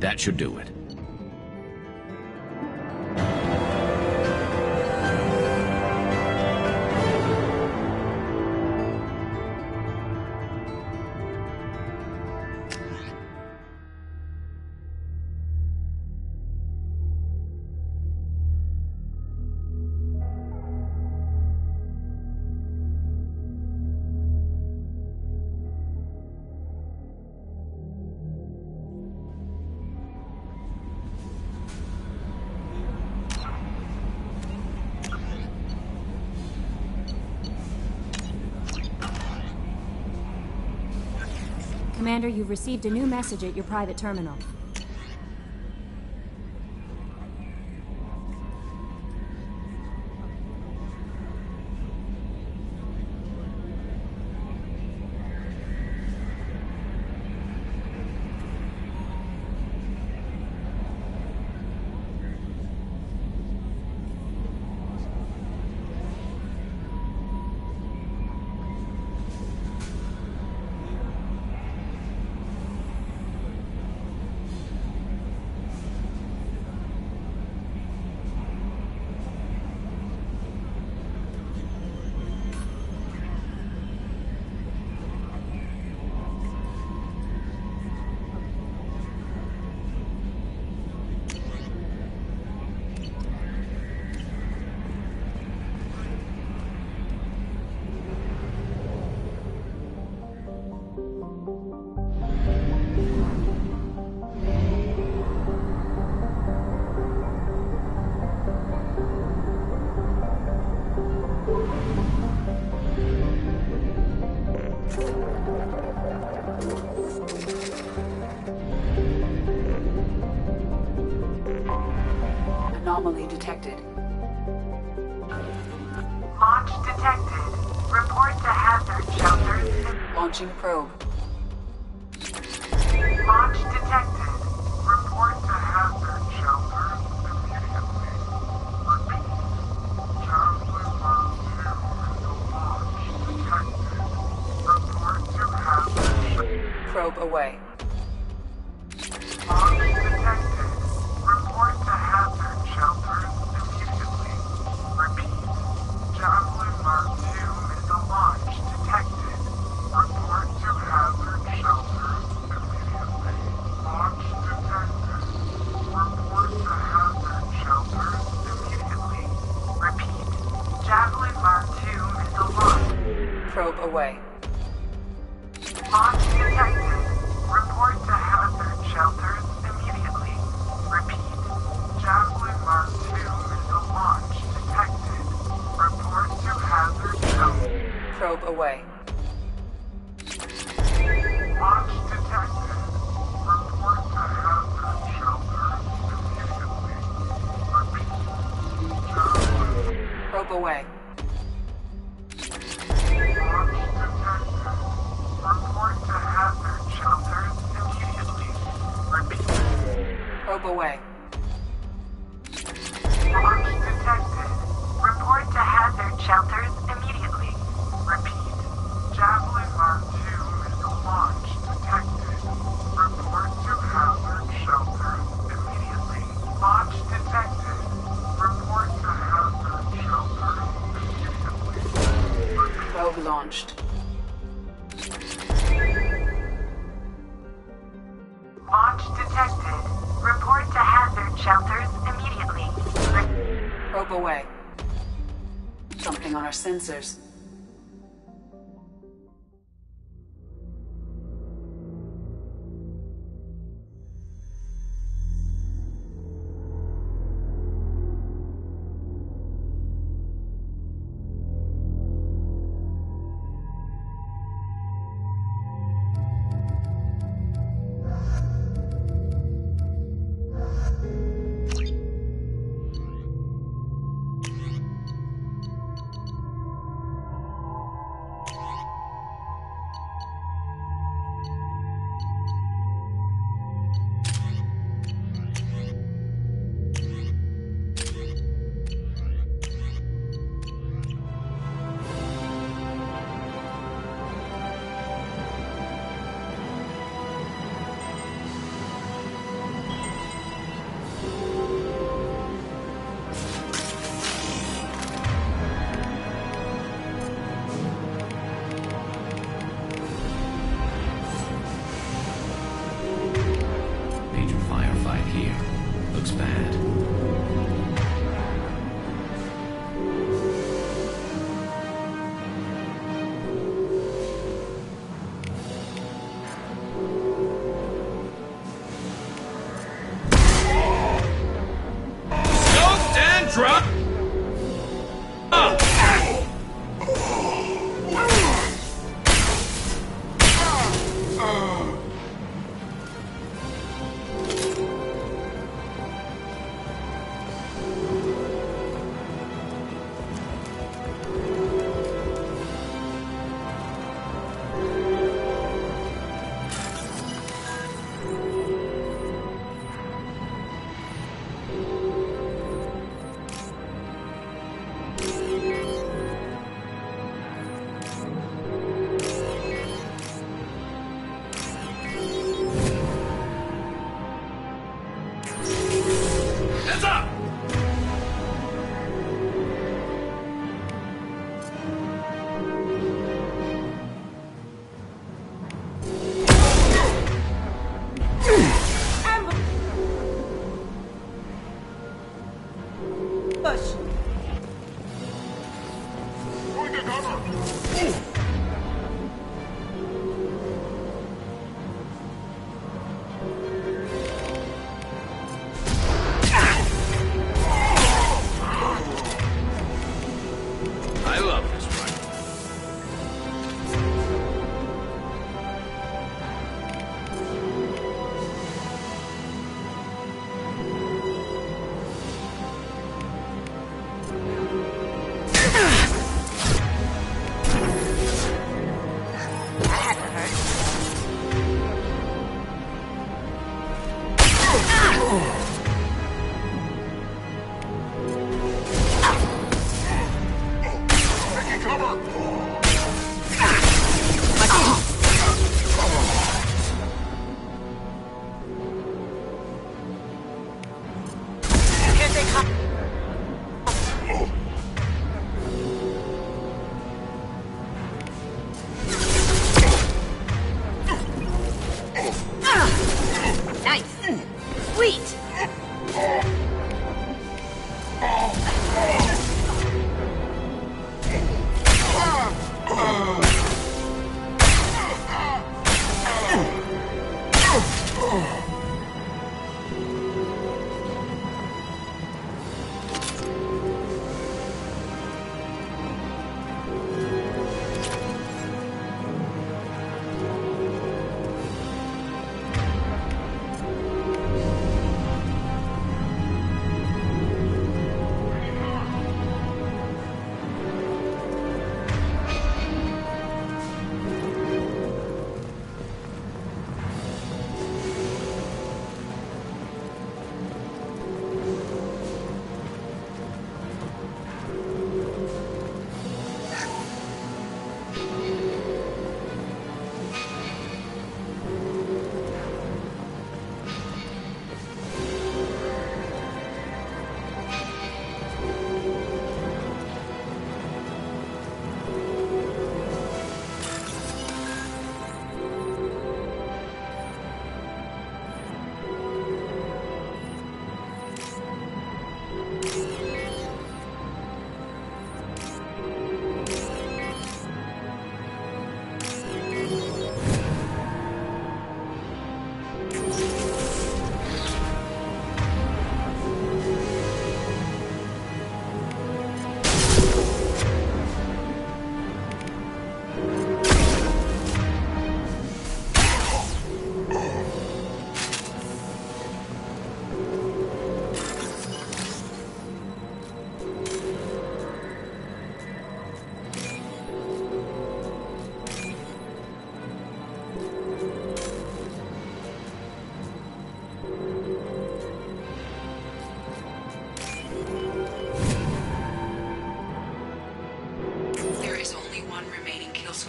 That should do it. Commander, you've received a new message at your private terminal. Anomaly detected. Launch detected. Report to hazard shelters. Launching probe. Launch detected. Report to hazard shelters immediately. Repeat. Traveler Mark 2 is launch detected. Report to hazard shelters. Probe away. Launch detected. Report to hazard shelters immediately. Repeat. Javelin Mark 2 missile launch detected. Report to hazard shelters immediately. Launch detected. Report to hazard shelters immediately. Repeat. Javelin Mark 2 missile launch. Probe away. Launch detected. Report to hazard shelters immediately. Repeat. Javelin Mark 2 missile launch detected. Report to hazard shelters. Probe away. Launch detected. Report to hazard shelters immediately. Repeat. Javelin. Probe away. Launch detected. Report to hazard shelters immediately. Repeat. Probe away. Launch detected. Report to hazard shelters immediately. Repeat. Javelin Mark 2 missile launch detected. Report to hazard shelters immediately. Launch detected. Report to hazard shelters immediately. Probe launched. Launch detected. Report to hazard shelters immediately. Probe away. Something on our sensors.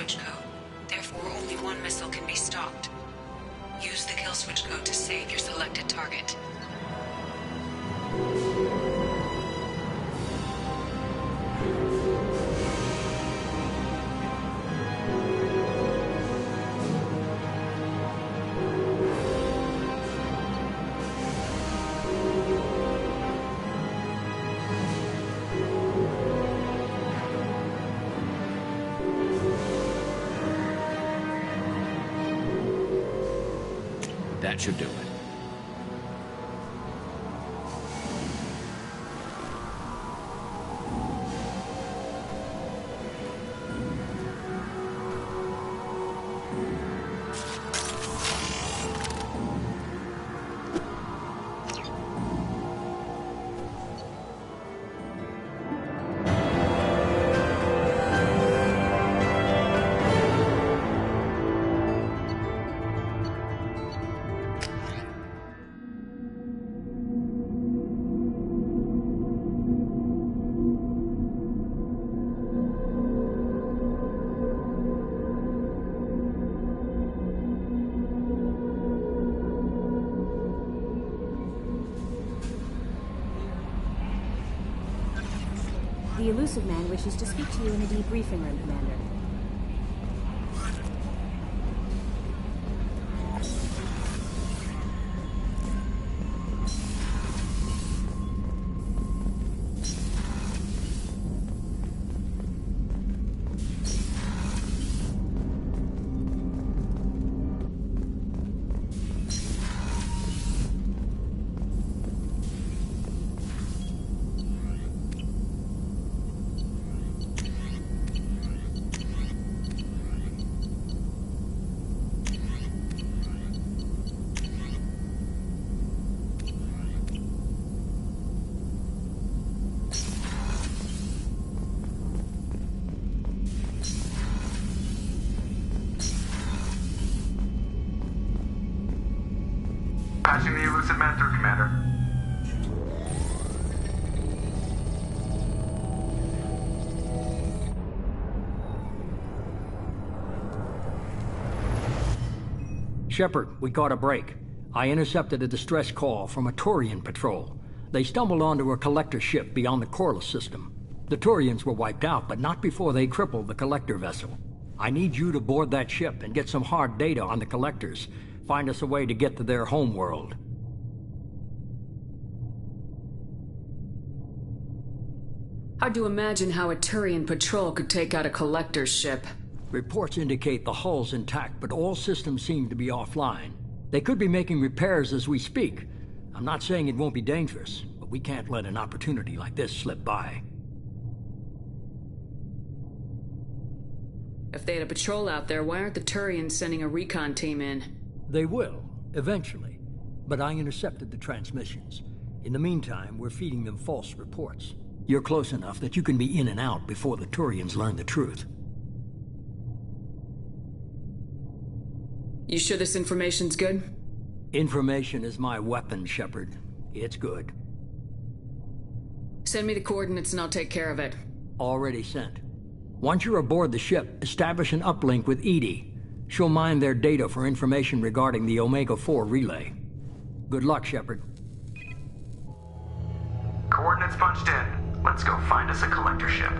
switch code. Therefore, only one missile can be stopped. Use the kill switch code to save your selected target. That should do it. The elusive man wishes to speak to you in the debriefing room, Commander. Patching the elusive man through, Commander. Shepard, we caught a break. I intercepted a distress call from a Turian patrol. They stumbled onto a collector ship beyond the Corliss system. The Turians were wiped out, but not before they crippled the collector vessel. I need you to board that ship and get some hard data on the collectors. Find us a way to get to their homeworld. Hard to imagine how a Turian patrol could take out a collector's ship. Reports indicate the hull's intact, but all systems seem to be offline. They could be making repairs as we speak. I'm not saying it won't be dangerous, but we can't let an opportunity like this slip by. If they had a patrol out there, why aren't the Turians sending a recon team in? They will, eventually. But I intercepted the transmissions. In the meantime, we're feeding them false reports. You're close enough that you can be in and out before the Turians learn the truth. You sure this information's good? Information is my weapon, Shepard. It's good. Send me the coordinates and I'll take care of it. Already sent. Once you're aboard the ship, establish an uplink with Edie. She'll mine their data for information regarding the Omega-4 relay. Good luck, Shepard. Coordinates punched in. Let's go find us a collector ship.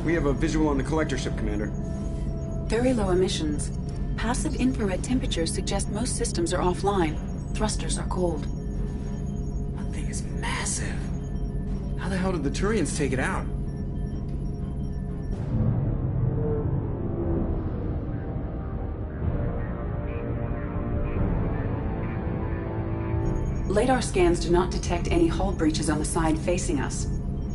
We have a visual on the collector ship, Commander. Very low emissions. Passive infrared temperatures suggest most systems are offline. Thrusters are cold. That thing is massive. How the hell did the Turians take it out? Radar scans do not detect any hull breaches on the side facing us.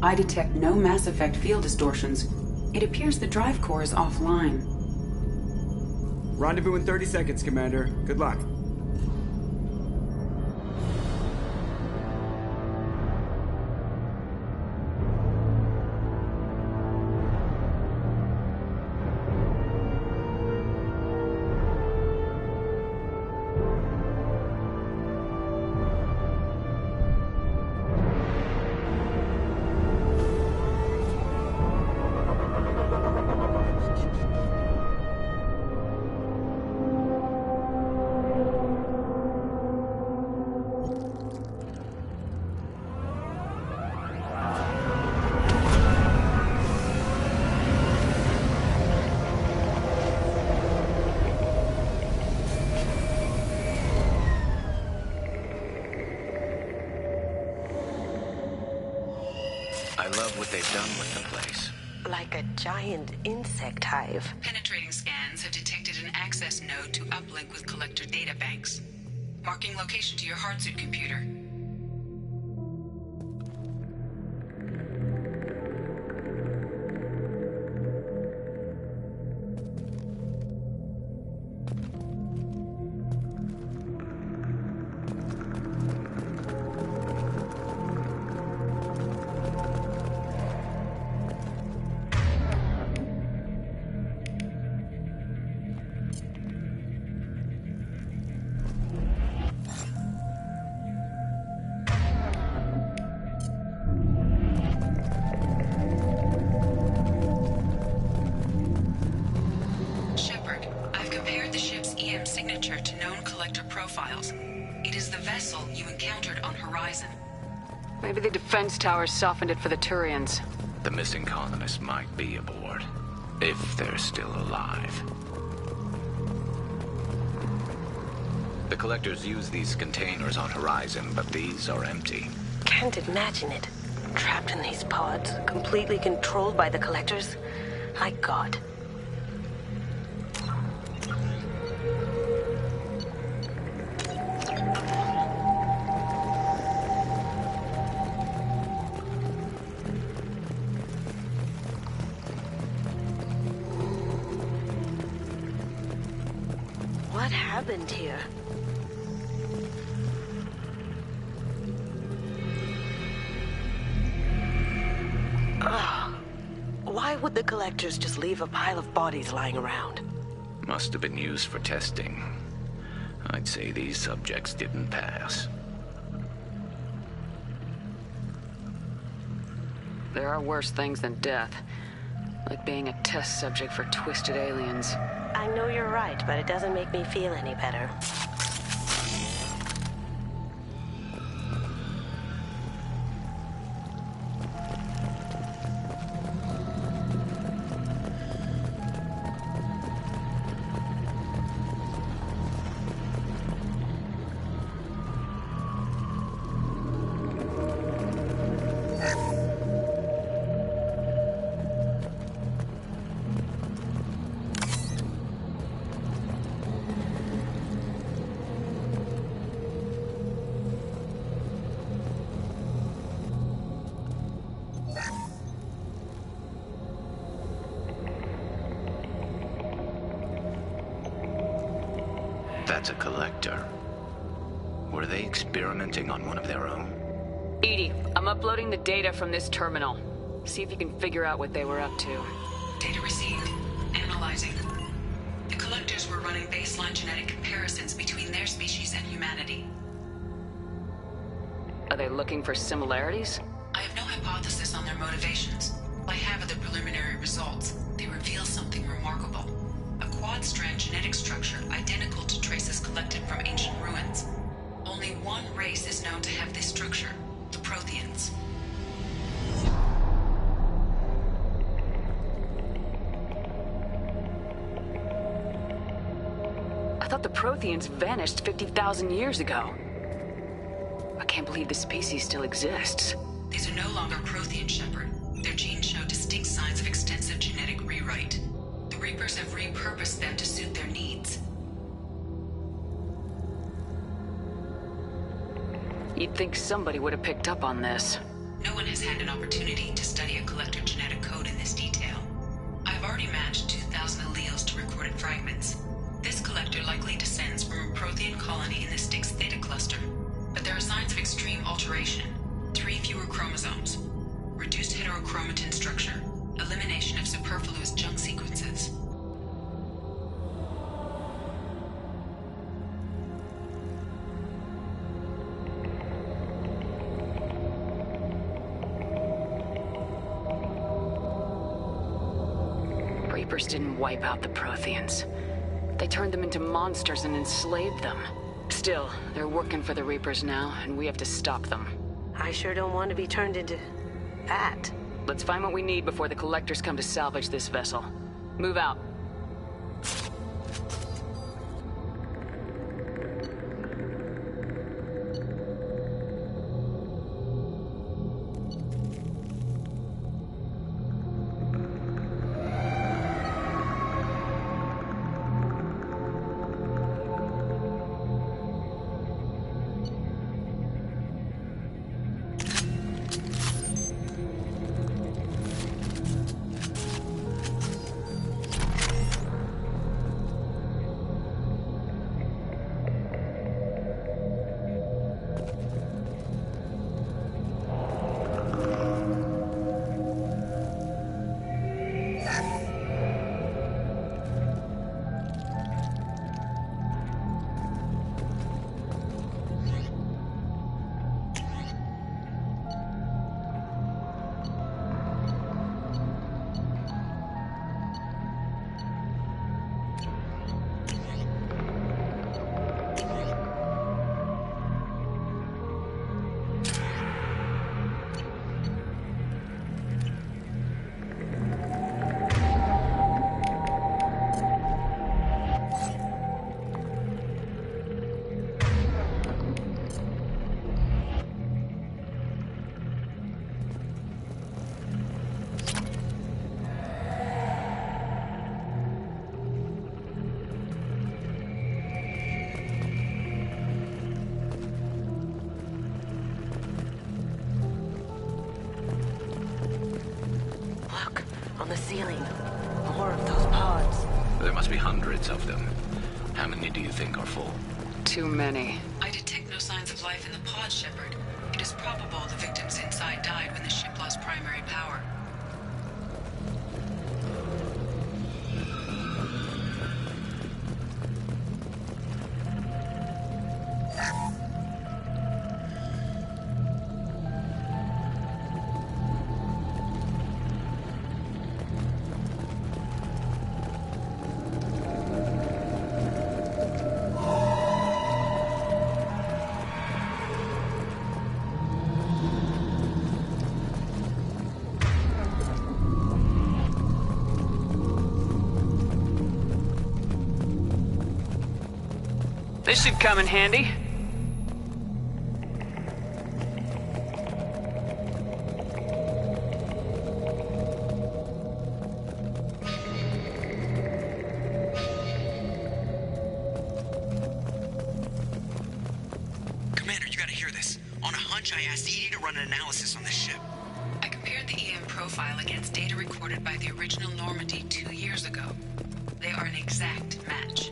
I detect no mass effect field distortions. It appears the drive core is offline. Rendezvous in 30 seconds, Commander. Good luck. I love what they've done with the place. Like a giant insect hive. Penetrating scans have detected an access node to uplink with collector databanks. Marking location to your hardsuit computer. Signature to known collector profiles. It is the vessel you encountered on Horizon. Maybe the defense towers softened it for the Turians. The missing colonists might be aboard, if they're still alive. The collectors use these containers on Horizon, but these are empty. Can't imagine it. Trapped in these pods, completely controlled by the collectors. My God. What happened here? Why would the collectors just leave a pile of bodies lying around? Must have been used for testing. I'd say these subjects didn't pass. There are worse things than death. Like being a test subject for twisted aliens. I know you're right, but it doesn't make me feel any better. That's a collector. Were they experimenting on one of their own? Edie, I'm uploading the data from this terminal. See if you can figure out what they were up to. Data received. Analyzing. The collectors were running baseline genetic comparisons between their species and humanity. Are they looking for similarities? I have no hypothesis on their motivations. I have the preliminary results. They reveal something remarkable. A quad-strand genetic structure identical to traces collected from ancient ruins. Only one race is known to have this structure, the Protheans. thought the Protheans vanished 50,000 years ago. I can't believe this species still exists. These are no longer Prothean, Shepard. Their genes show distinct signs of extensive genetic rewrite. The Reapers have repurposed them to suit their needs. You'd think somebody would have picked up on this. No one has had an opportunity to study a collector genetic code in this detail. I've already matched 2,000 alleles to recorded fragments. This collector likely descends from a Prothean colony in the Styx Theta cluster. But there are signs of extreme alteration. 3 fewer chromosomes. Reduced heterochromatin structure. Elimination of superfluous junk sequences. Reapers didn't wipe out the Protheans. They turned them into monsters and enslaved them. Still, they're working for the Reapers now, and we have to stop them. I sure don't want to be turned into that. Let's find what we need before the Collectors come to salvage this vessel. Move out. The ceiling. More of those pods. There must be hundreds of them. How many do you think are full? Too many. I detect no signs of life in the pod, Shepard. It is probable the victims inside died when the ship lost primary power. This should come in handy. Commander, you gotta hear this. On a hunch, I asked Edie to run an analysis on this ship. I compared the EM profile against data recorded by the original Normandy 2 years ago. They are an exact match.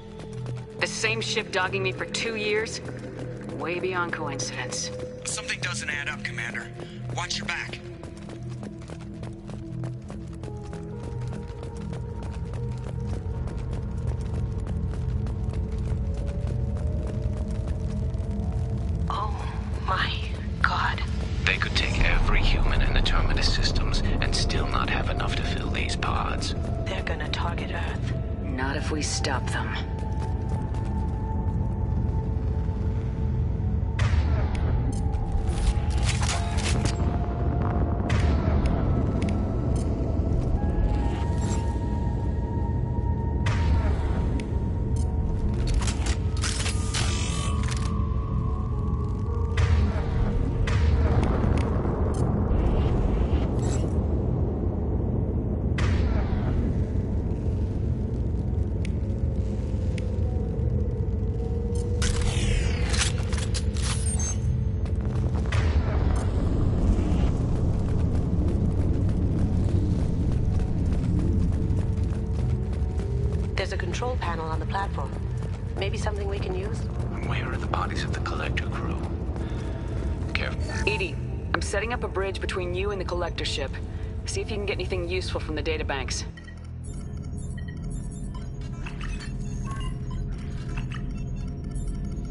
The same ship dogging me for 2 years? Way beyond coincidence. Something doesn't add up, Commander. Watch your back. Oh my God. They could take every human in the Terminus systems and still not have enough to fill these pods. They're gonna target Earth. Not if we stop them. There's a control panel on the platform. Maybe something we can use? Where are the bodies of the collector crew? Careful. Edie, I'm setting up a bridge between you and the collector ship. See if you can get anything useful from the databanks.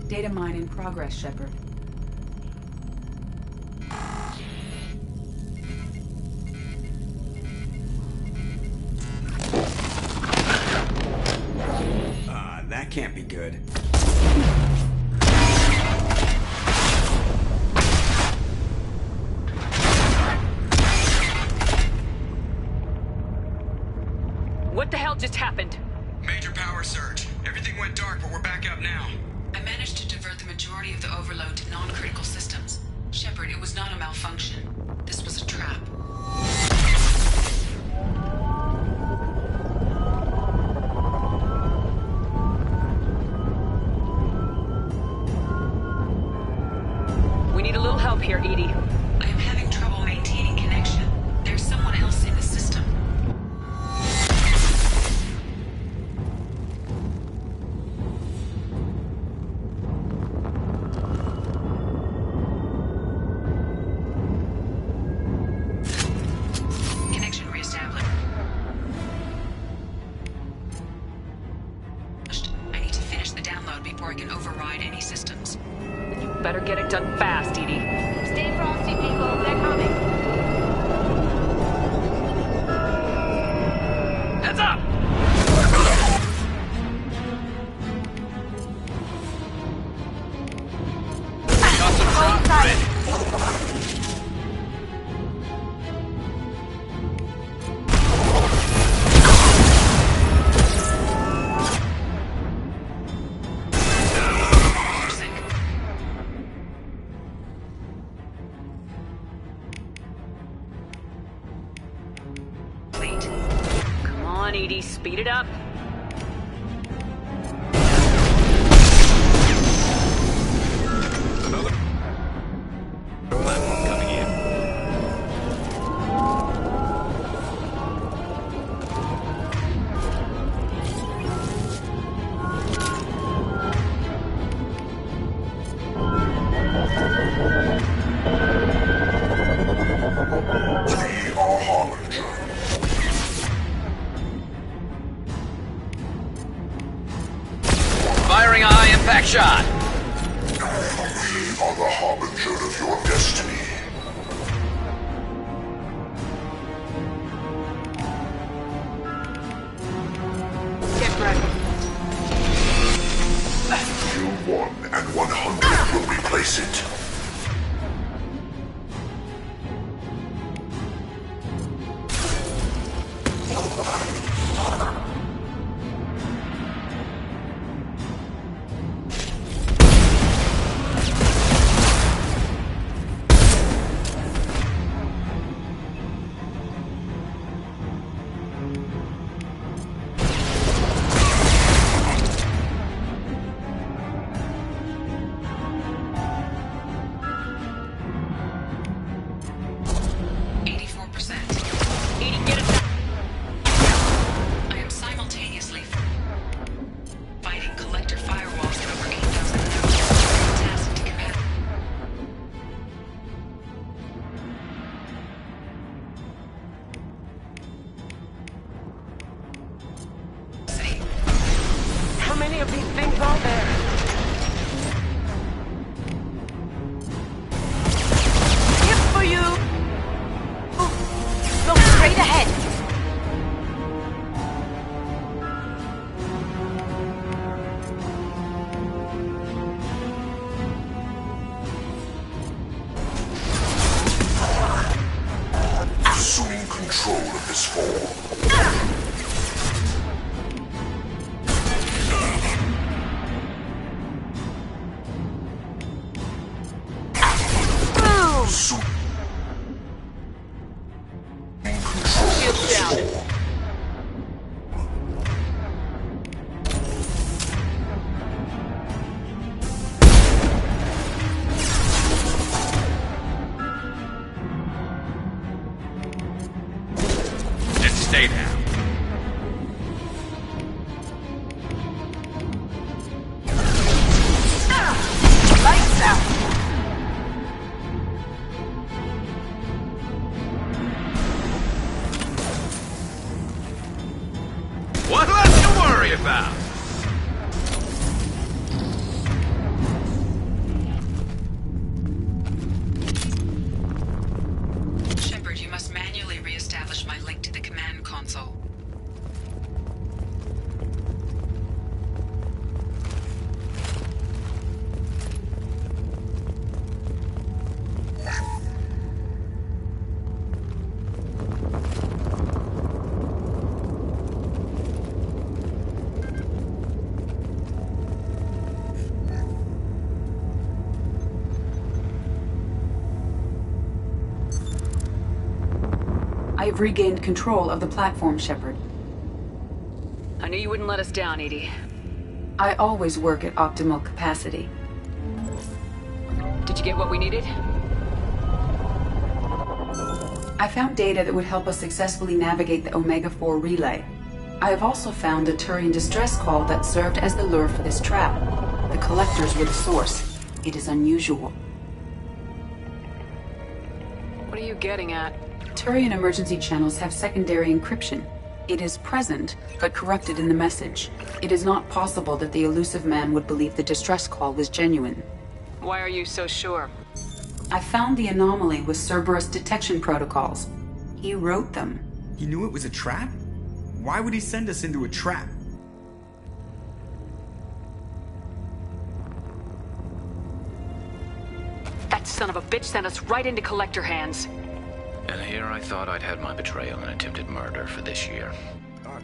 Data mine in progress, Shepard. That can't be good. What the hell just happened? Major power surge. Everything went dark, but we're back up now. I managed to divert the majority of the overload to non-critical systems. Shepard, it was not a malfunction. This was a trap. We need a little help here, Edie. I am having trouble maintaining connection. There's someone else in the system. Connection reestablished. I need to finish the download before I can override any systems. Then you better get it done fast, Edie. Stay frosty, people. They're coming. Heads up! Got some drop ready. Come on, Edie, speed it up. Another platform coming in. Firing a high-impact shot. We are the harbinger of your destiny. Get ready. Kill one, and 100 will replace it. many of these things are there? Hip for you! Look straight ahead! Assuming control of this form. Stay down. about. Shepard, you must manually re-establish my link to the command console. I have regained control of the platform, Shepard. I knew you wouldn't let us down, Edie. I always work at optimal capacity. Did you get what we needed? I found data that would help us successfully navigate the Omega-4 relay. I have also found a Turian distress call that served as the lure for this trap. The collectors were the source. It is unusual. What are you getting at? Turian emergency channels have secondary encryption. It is present, but corrupted in the message. It is not possible that the elusive man would believe the distress call was genuine. Why are you so sure? I found the anomaly with Cerberus detection protocols. He wrote them. He knew it was a trap? Why would he send us into a trap? That son of a bitch sent us right into collector hands. And here I thought I'd had my betrayal and attempted murder for this year.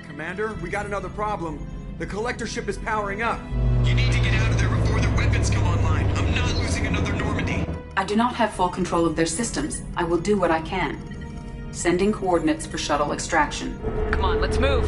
Commander, we got another problem. The collector ship is powering up. You need to get out of there before their weapons come online. I'm not losing another Normandy. I do not have full control of their systems. I will do what I can. Sending coordinates for shuttle extraction. Come on, let's move.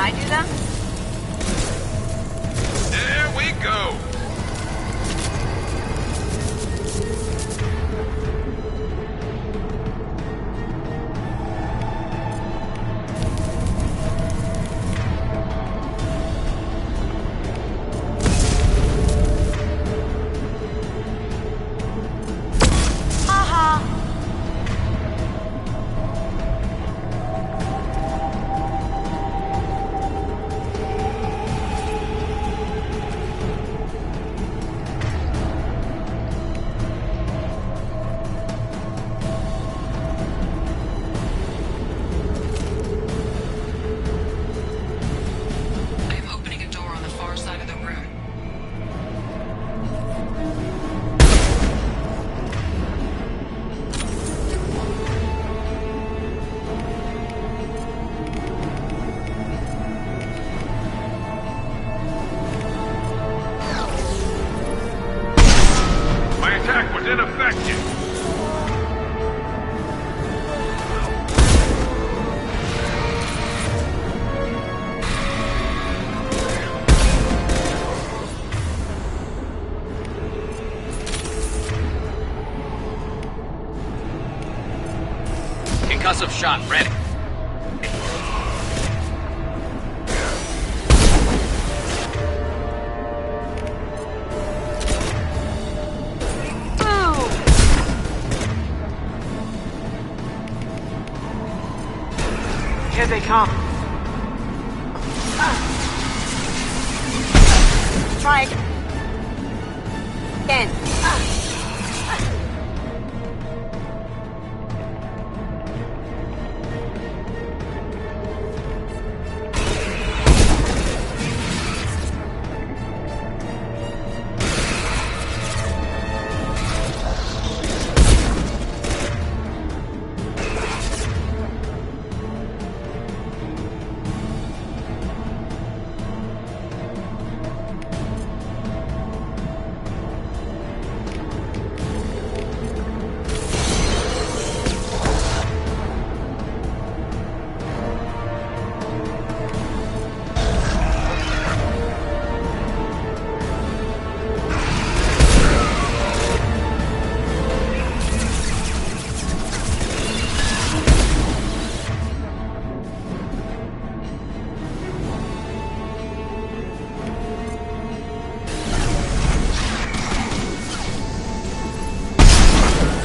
I do them? There we go. Concussive shot ready. Here they come. Try again.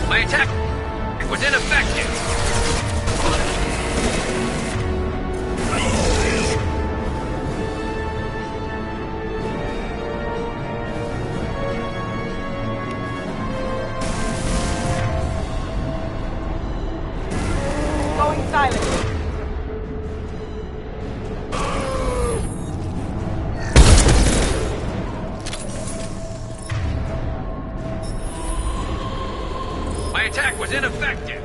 My attack was ineffective. Going silent. My attack was ineffective.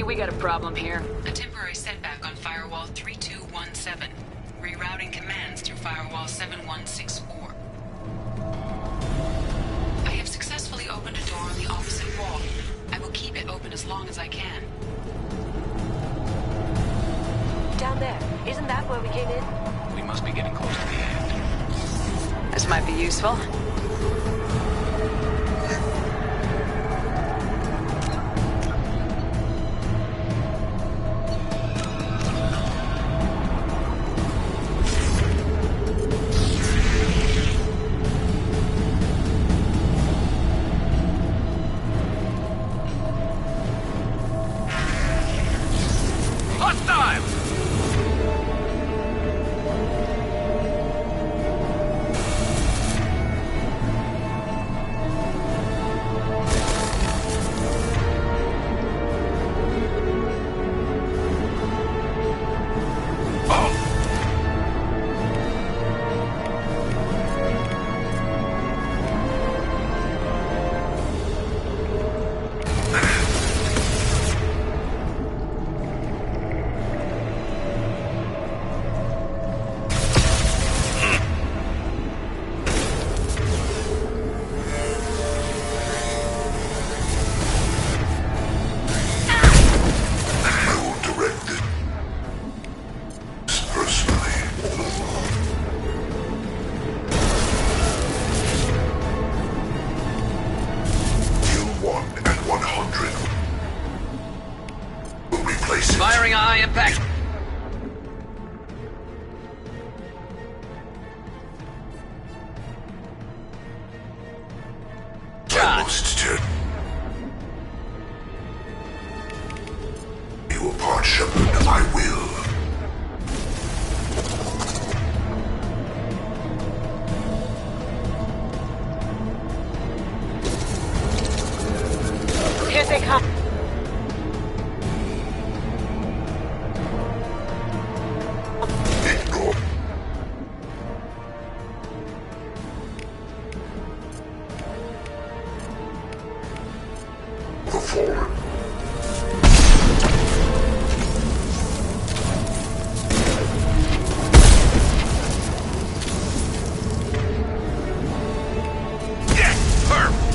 We got a problem here. A temporary setback on Firewall 3217. Rerouting commands through Firewall 7164. I have successfully opened a door on the opposite wall. I will keep it open as long as I can. Down there. Isn't that where we came in? We must be getting close to the end. This might be useful. back. Most dead. You apart, Shepard. I will. Here they come. Ignore. The fallen. Yes, perfect.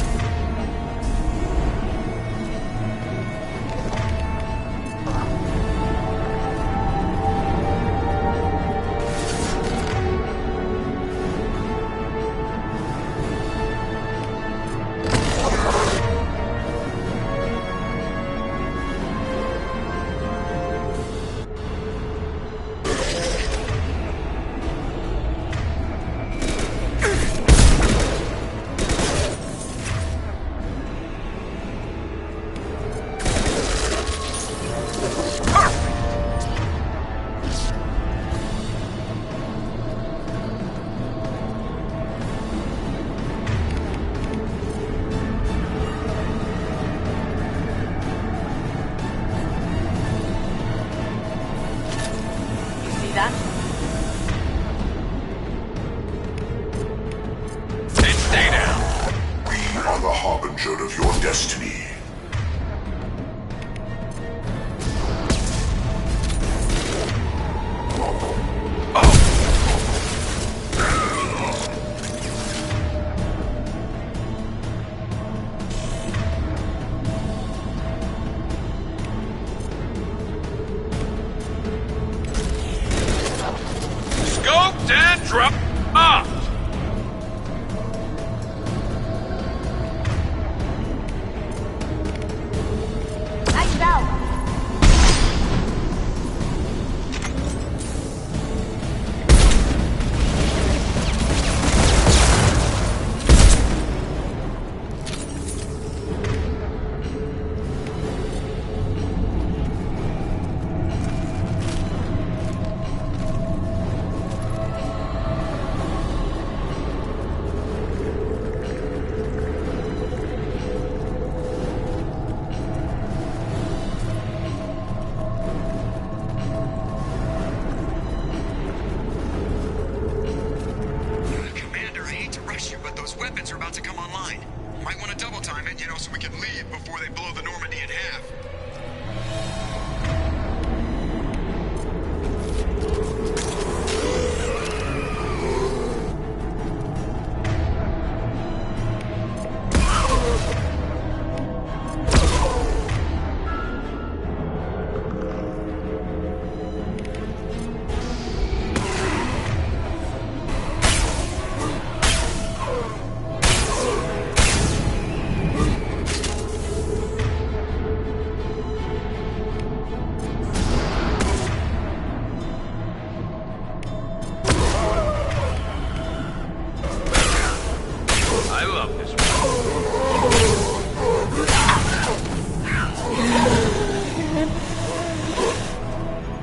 That? And stay down. We are the harbinger of your destiny. Scoped and drop off. Nice out. Commander, I hate to rush you, but those weapons are about to come online. Might want to double time it, so we can leave before they blow the Normandy in half. I love this one.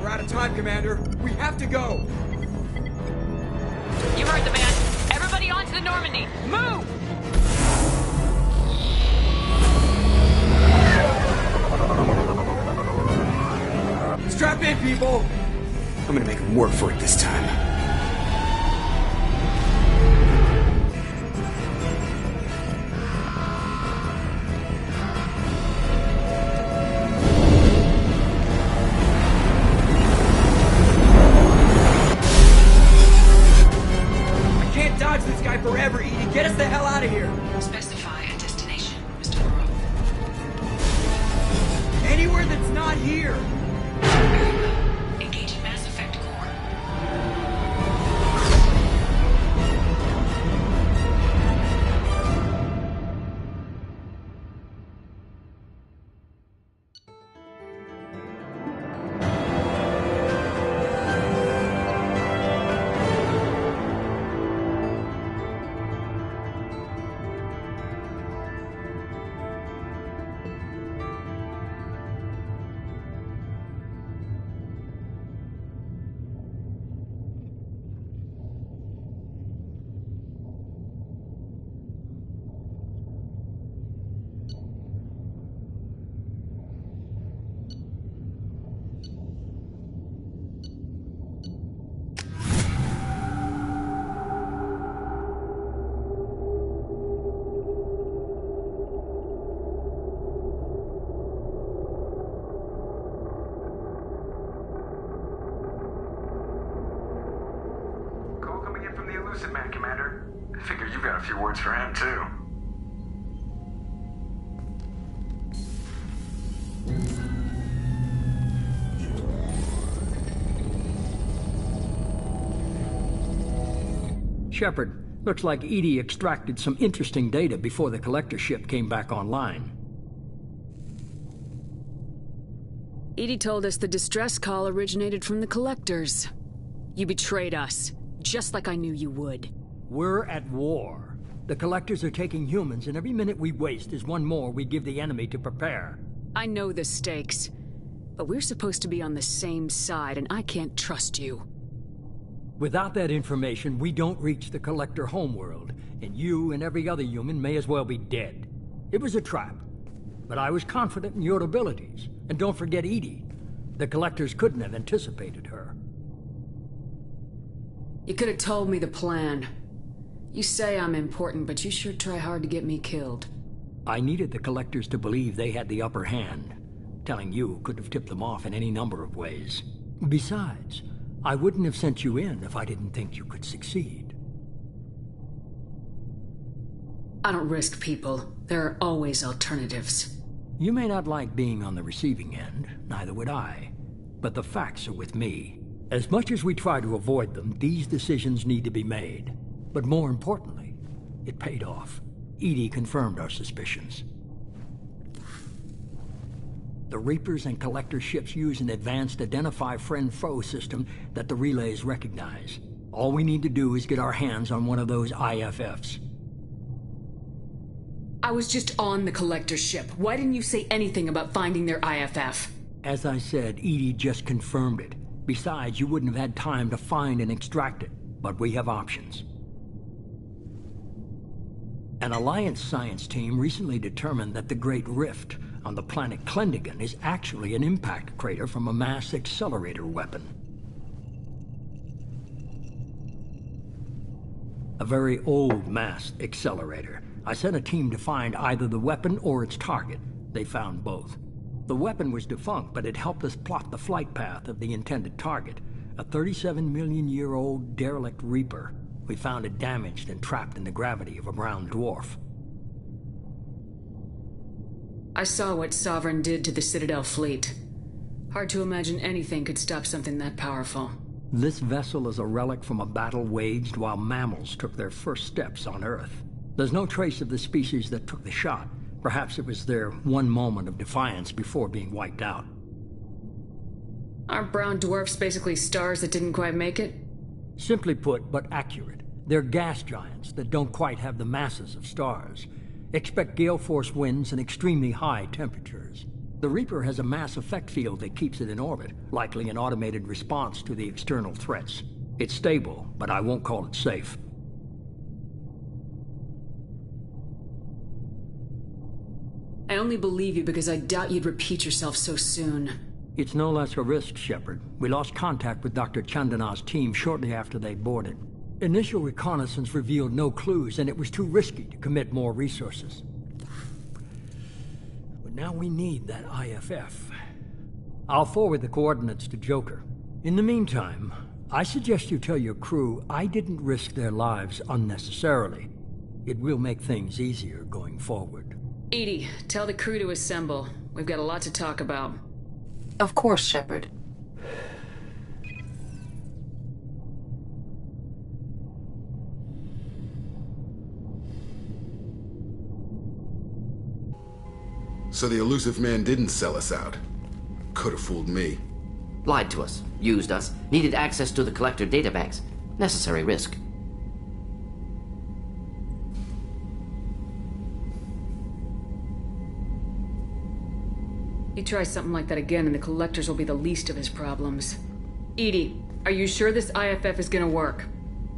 We're out of time, Commander. We have to go. You heard the man. Everybody onto the Normandy. Move! Strap in, people. I'm gonna make them work for it this time. I can't dodge this guy forever, Edie. Get us the hell out of here. Specify a destination, Mr. Moreau. Anywhere that's not here. Engaging Mass Effect core. a few words for him, too. Shepard, looks like EDI extracted some interesting data before the collector ship came back online. EDI told us the distress call originated from the collectors. You betrayed us, just like I knew you would. We're at war. The collectors are taking humans, and every minute we waste is one more we give the enemy to prepare. I know the stakes, but we're supposed to be on the same side, and I can't trust you. Without that information, we don't reach the collector homeworld, and you and every other human may as well be dead. It was a trap, but I was confident in your abilities. And don't forget EDI. The collectors couldn't have anticipated her. You could have told me the plan. You say I'm important, but you sure try hard to get me killed. I needed the collectors to believe they had the upper hand. Telling you could have tipped them off in any number of ways. Besides, I wouldn't have sent you in if I didn't think you could succeed. I don't risk people. There are always alternatives. You may not like being on the receiving end, neither would I. But the facts are with me. As much as we try to avoid them, these decisions need to be made. But more importantly, it paid off. EDI confirmed our suspicions. The Reapers and Collector ships use an advanced Identify Friend-Foe system that the relays recognize. All we need to do is get our hands on one of those IFFs. I was just on the Collector ship. Why didn't you say anything about finding their IFF? As I said, EDI just confirmed it. Besides, you wouldn't have had time to find and extract it. But we have options. An Alliance science team recently determined that the Great Rift on the planet Klendigan is actually an impact crater from a mass accelerator weapon. A very old mass accelerator. I sent a team to find either the weapon or its target. They found both. The weapon was defunct, but it helped us plot the flight path of the intended target, a 37-million-year-old derelict Reaper. We found it damaged and trapped in the gravity of a brown dwarf. I saw what Sovereign did to the Citadel fleet. Hard to imagine anything could stop something that powerful. This vessel is a relic from a battle waged while mammals took their first steps on Earth. There's no trace of the species that took the shot. Perhaps it was their one moment of defiance before being wiped out. Aren't brown dwarfs basically stars that didn't quite make it? Simply put, but accurate. They're gas giants that don't quite have the masses of stars. Expect gale force winds and extremely high temperatures. The Reaper has a mass effect field that keeps it in orbit, likely an automated response to the external threats. It's stable, but I won't call it safe. I only believe you because I doubt you'd repeat yourself so soon. It's no less a risk, Shepard. We lost contact with Dr. Chandana's team shortly after they boarded. Initial reconnaissance revealed no clues, and it was too risky to commit more resources. But now we need that IFF. I'll forward the coordinates to Joker. In the meantime, I suggest you tell your crew I didn't risk their lives unnecessarily. It will make things easier going forward. EDI, tell the crew to assemble. We've got a lot to talk about. Of course, Shepard. So the elusive man didn't sell us out. Could have fooled me. Lied to us, used us, needed access to the Collector databanks. Necessary risk. He tries something like that again and the Collectors will be the least of his problems. EDI, are you sure this IFF is gonna work?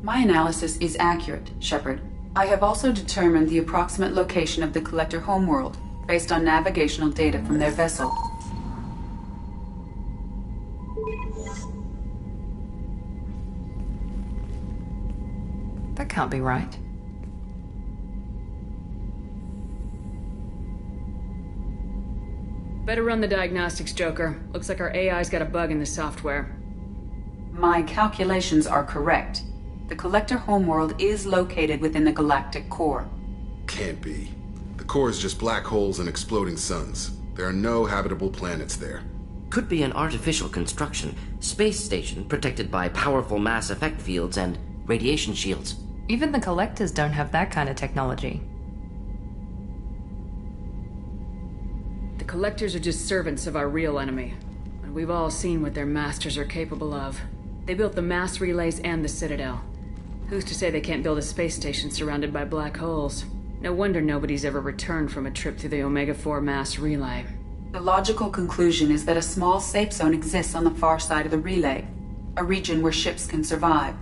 My analysis is accurate, Shepard. I have also determined the approximate location of the Collector homeworld, based on navigational data from their vessel. That can't be right. Better run the diagnostics, Joker. Looks like our AI's got a bug in the software. My calculations are correct. The Collector homeworld is located within the galactic core. Can't be. The core is just black holes and exploding suns. There are no habitable planets there. Could be an artificial construction, space station protected by powerful mass effect fields and radiation shields. Even the Collectors don't have that kind of technology. The Collectors are just servants of our real enemy. And we've all seen what their masters are capable of. They built the mass relays and the Citadel. Who's to say they can't build a space station surrounded by black holes? No wonder nobody's ever returned from a trip through the Omega-4 mass relay. The logical conclusion is that a small safe zone exists on the far side of the relay, a region where ships can survive.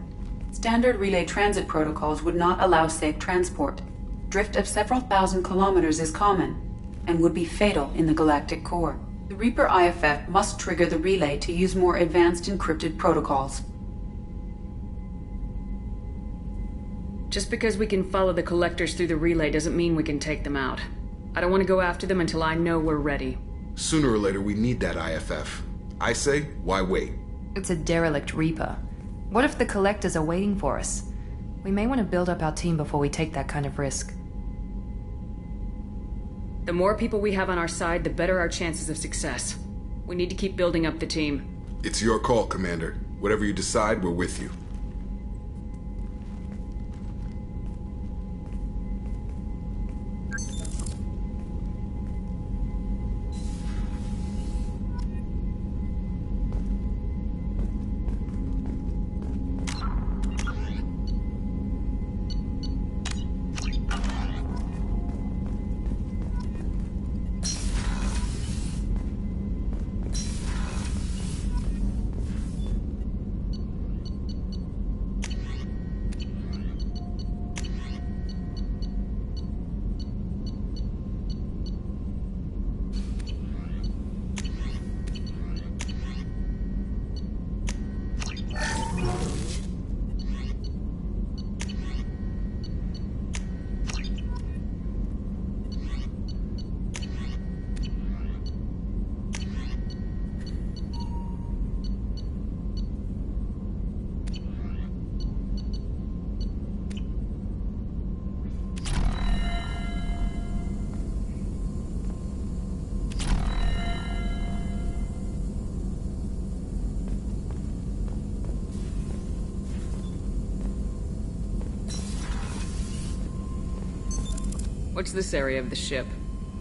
Standard relay transit protocols would not allow safe transport. Drift of several thousand kilometers is common, and would be fatal in the galactic core. The Reaper IFF must trigger the relay to use more advanced encrypted protocols. Just because we can follow the Collectors through the relay doesn't mean we can take them out. I don't want to go after them until I know we're ready. Sooner or later, we need that IFF. I say, why wait? It's a derelict Reaper. What if the Collectors are waiting for us? We may want to build up our team before we take that kind of risk. The more people we have on our side, the better our chances of success. We need to keep building up the team. It's your call, Commander. Whatever you decide, we're with you. What's this area of the ship?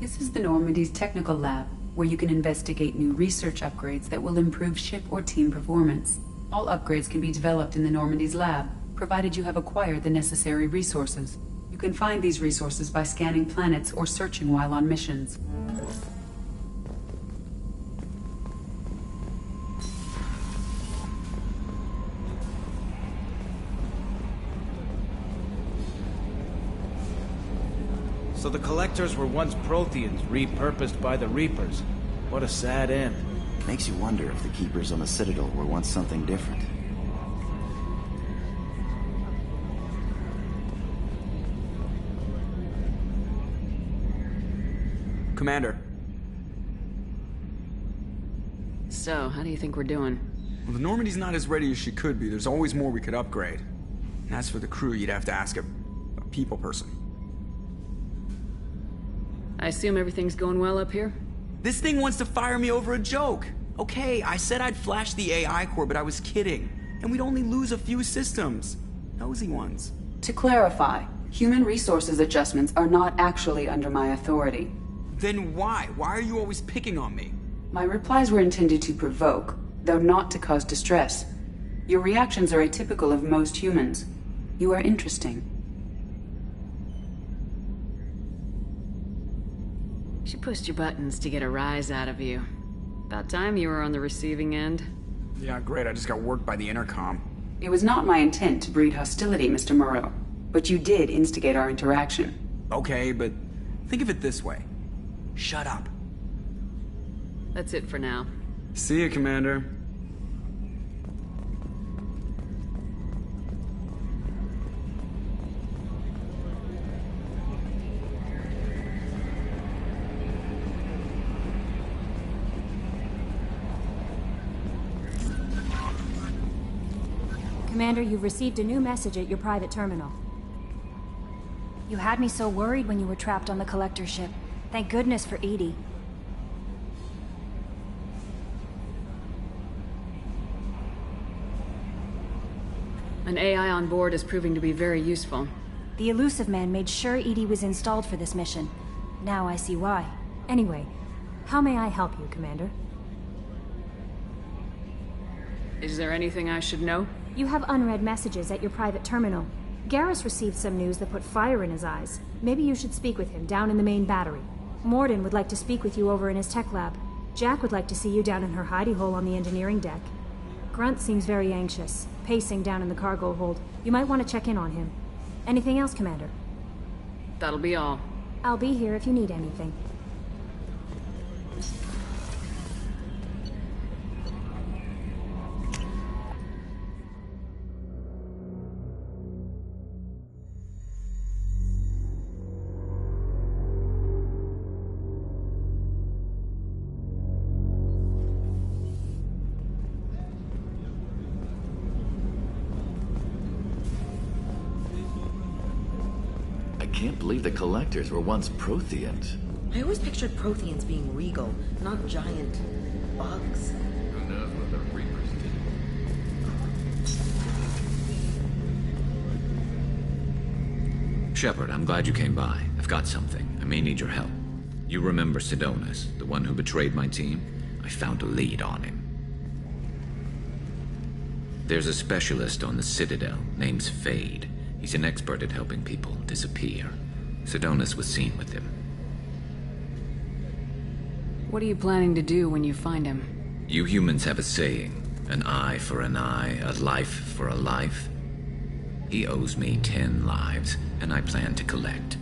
This is the Normandy's technical lab, where you can investigate new research upgrades that will improve ship or team performance. All upgrades can be developed in the Normandy's lab, provided you have acquired the necessary resources. You can find these resources by scanning planets or searching while on missions. So the Collectors were once Protheans, repurposed by the Reapers. What a sad end. Makes you wonder if the Keepers on the Citadel were once something different. Commander. So, how do you think we're doing? Well, the Normandy's not as ready as she could be. There's always more we could upgrade. And as for the crew, you'd have to ask a people person. I assume everything's going well up here? This thing wants to fire me over a joke. Okay, I said I'd flash the AI core, but I was kidding. And we'd only lose a few systems. Nosy ones. To clarify, human resources adjustments are not actually under my authority. Then why? Why are you always picking on me? My replies were intended to provoke, though not to cause distress. Your reactions are atypical of most humans. You are interesting. She pushed your buttons to get a rise out of you. About time you were on the receiving end. Yeah, great. I just got worked by the intercom. It was not my intent to breed hostility, Mr. Moreau, but you did instigate our interaction. Okay, but think of it this way. Shut up. That's it for now. See you, Commander. Commander, you've received a new message at your private terminal. You had me so worried when you were trapped on the Collector ship. Thank goodness for Edie. An AI on board is proving to be very useful. The Elusive Man made sure Edie was installed for this mission. Now I see why. Anyway, how may I help you, Commander? Is there anything I should know? You have unread messages at your private terminal. Garrus received some news that put fire in his eyes. Maybe you should speak with him down in the main battery. Morden would like to speak with you over in his tech lab. Jack would like to see you down in her hidey hole on the engineering deck. Grunt seems very anxious, pacing down in the cargo hold. You might want to check in on him. Anything else, Commander? That'll be all. I'll be here if you need anything. I can't believe the Collectors were once Protheans. I always pictured Protheans being regal, not giant bugs. Who knows what the Reapers did? Shepard, I'm glad you came by. I've got something. I may need your help. You remember Sidonus, the one who betrayed my team? I found a lead on him. There's a specialist on the Citadel, name's Fade. He's an expert at helping people disappear. Sidonus was seen with him. What are you planning to do when you find him? You humans have a saying, an eye for an eye, a life for a life. He owes me 10 lives, and I plan to collect.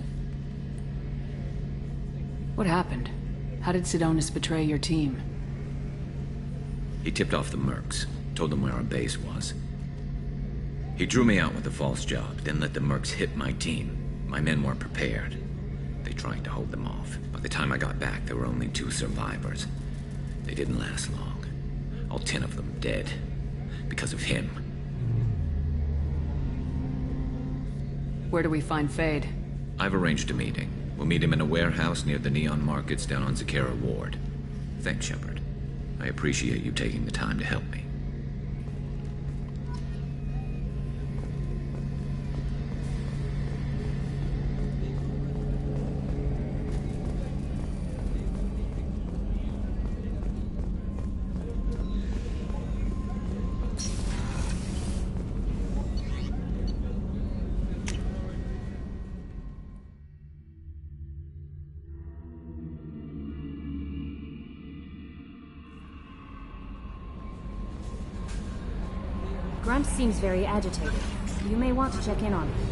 What happened? How did Sidonus betray your team? He tipped off the mercs, told them where our base was. He drew me out with a false job, then let the mercs hit my team. My men weren't prepared. They tried to hold them off. By the time I got back, there were only 2 survivors. They didn't last long. All 10 of them dead. Because of him. Where do we find Fade? I've arranged a meeting. We'll meet him in a warehouse near the Neon Markets down on Zakera Ward. Thanks, Shepard. I appreciate you taking the time to help me. Grunt seems very agitated. You may want to check in on him.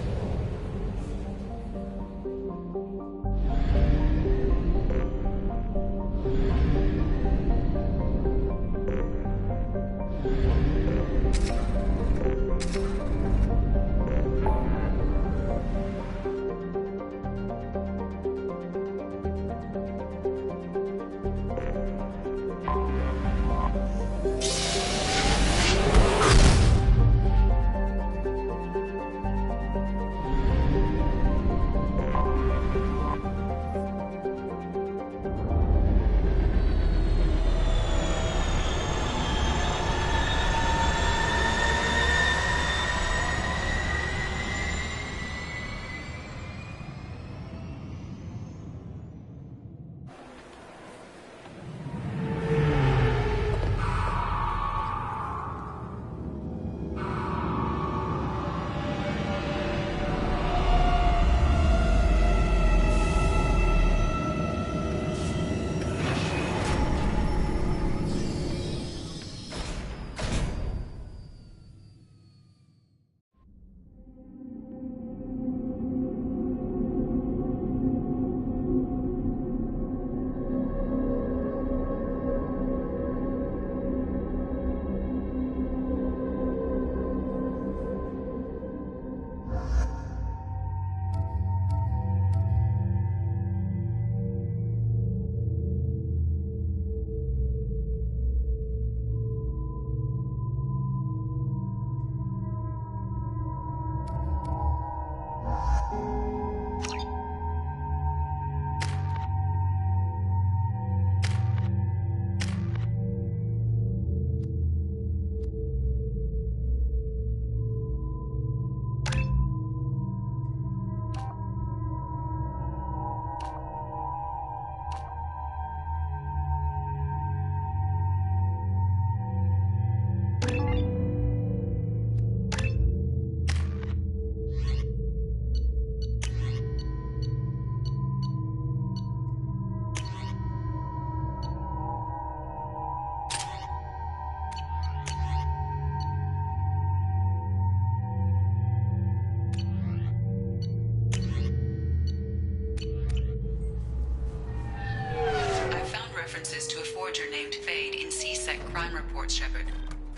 references to a forger named Fade in CSEC crime reports, Shepard.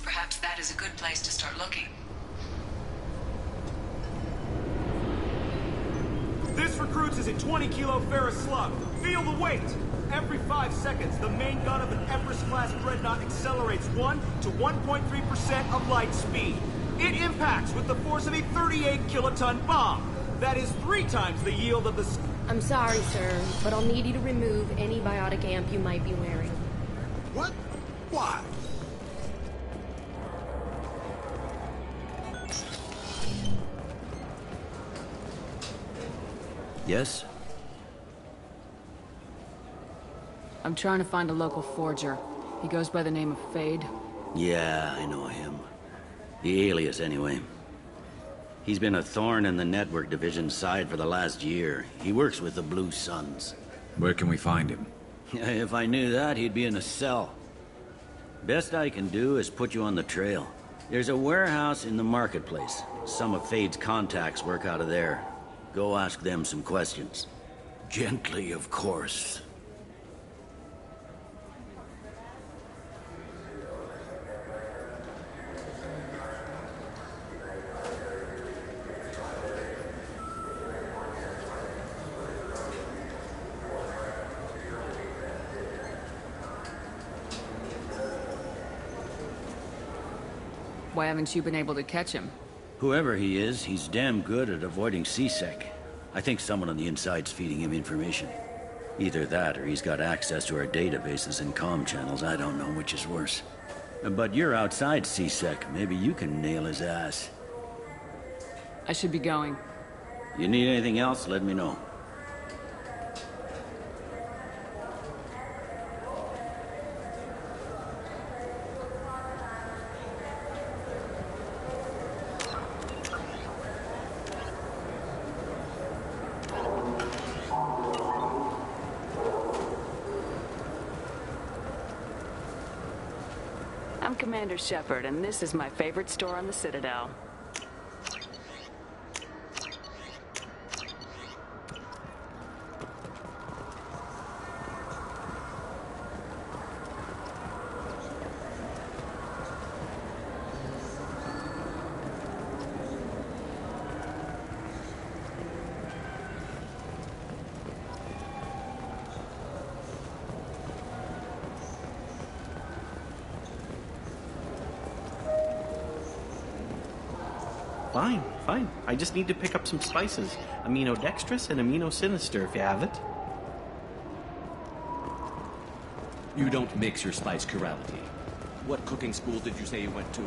Perhaps that is a good place to start looking. This recruits is a 20-kilo ferrous slug. Feel the weight! Every 5 seconds, the main gun of an Everest-class dreadnought accelerates 1 to 1.3% of light speed. It impacts with the force of a 38-kiloton bomb. That is 3 times the yield of the... I'm sorry, sir, but I'll need you to remove any biotic amp you might be wearing. What? Why? Yes? I'm trying to find a local forger. He goes by the name of Fade. Yeah, I know him. The alias, anyway. He's been a thorn in the network division's side for the last year. He works with the Blue Suns. Where can we find him? If I knew that, he'd be in a cell. Best I can do is put you on the trail. There's a warehouse in the marketplace. Some of Fade's contacts work out of there. Go ask them some questions. Gently, of course. Why haven't you been able to catch him? Whoever he is, he's damn good at avoiding CSEC. I think someone on the inside's feeding him information. Either that, or he's got access to our databases and comm channels. I don't know which is worse. But you're outside CSEC. Maybe you can nail his ass. I should be going. You need anything else, let me know. I'm Commander Shepard, and this is my favorite store on the Citadel. Fine. I just need to pick up some spices. Aminodextrous and aminosinister, if you have it. You don't mix your spice chirality. What cooking school did you say you went to?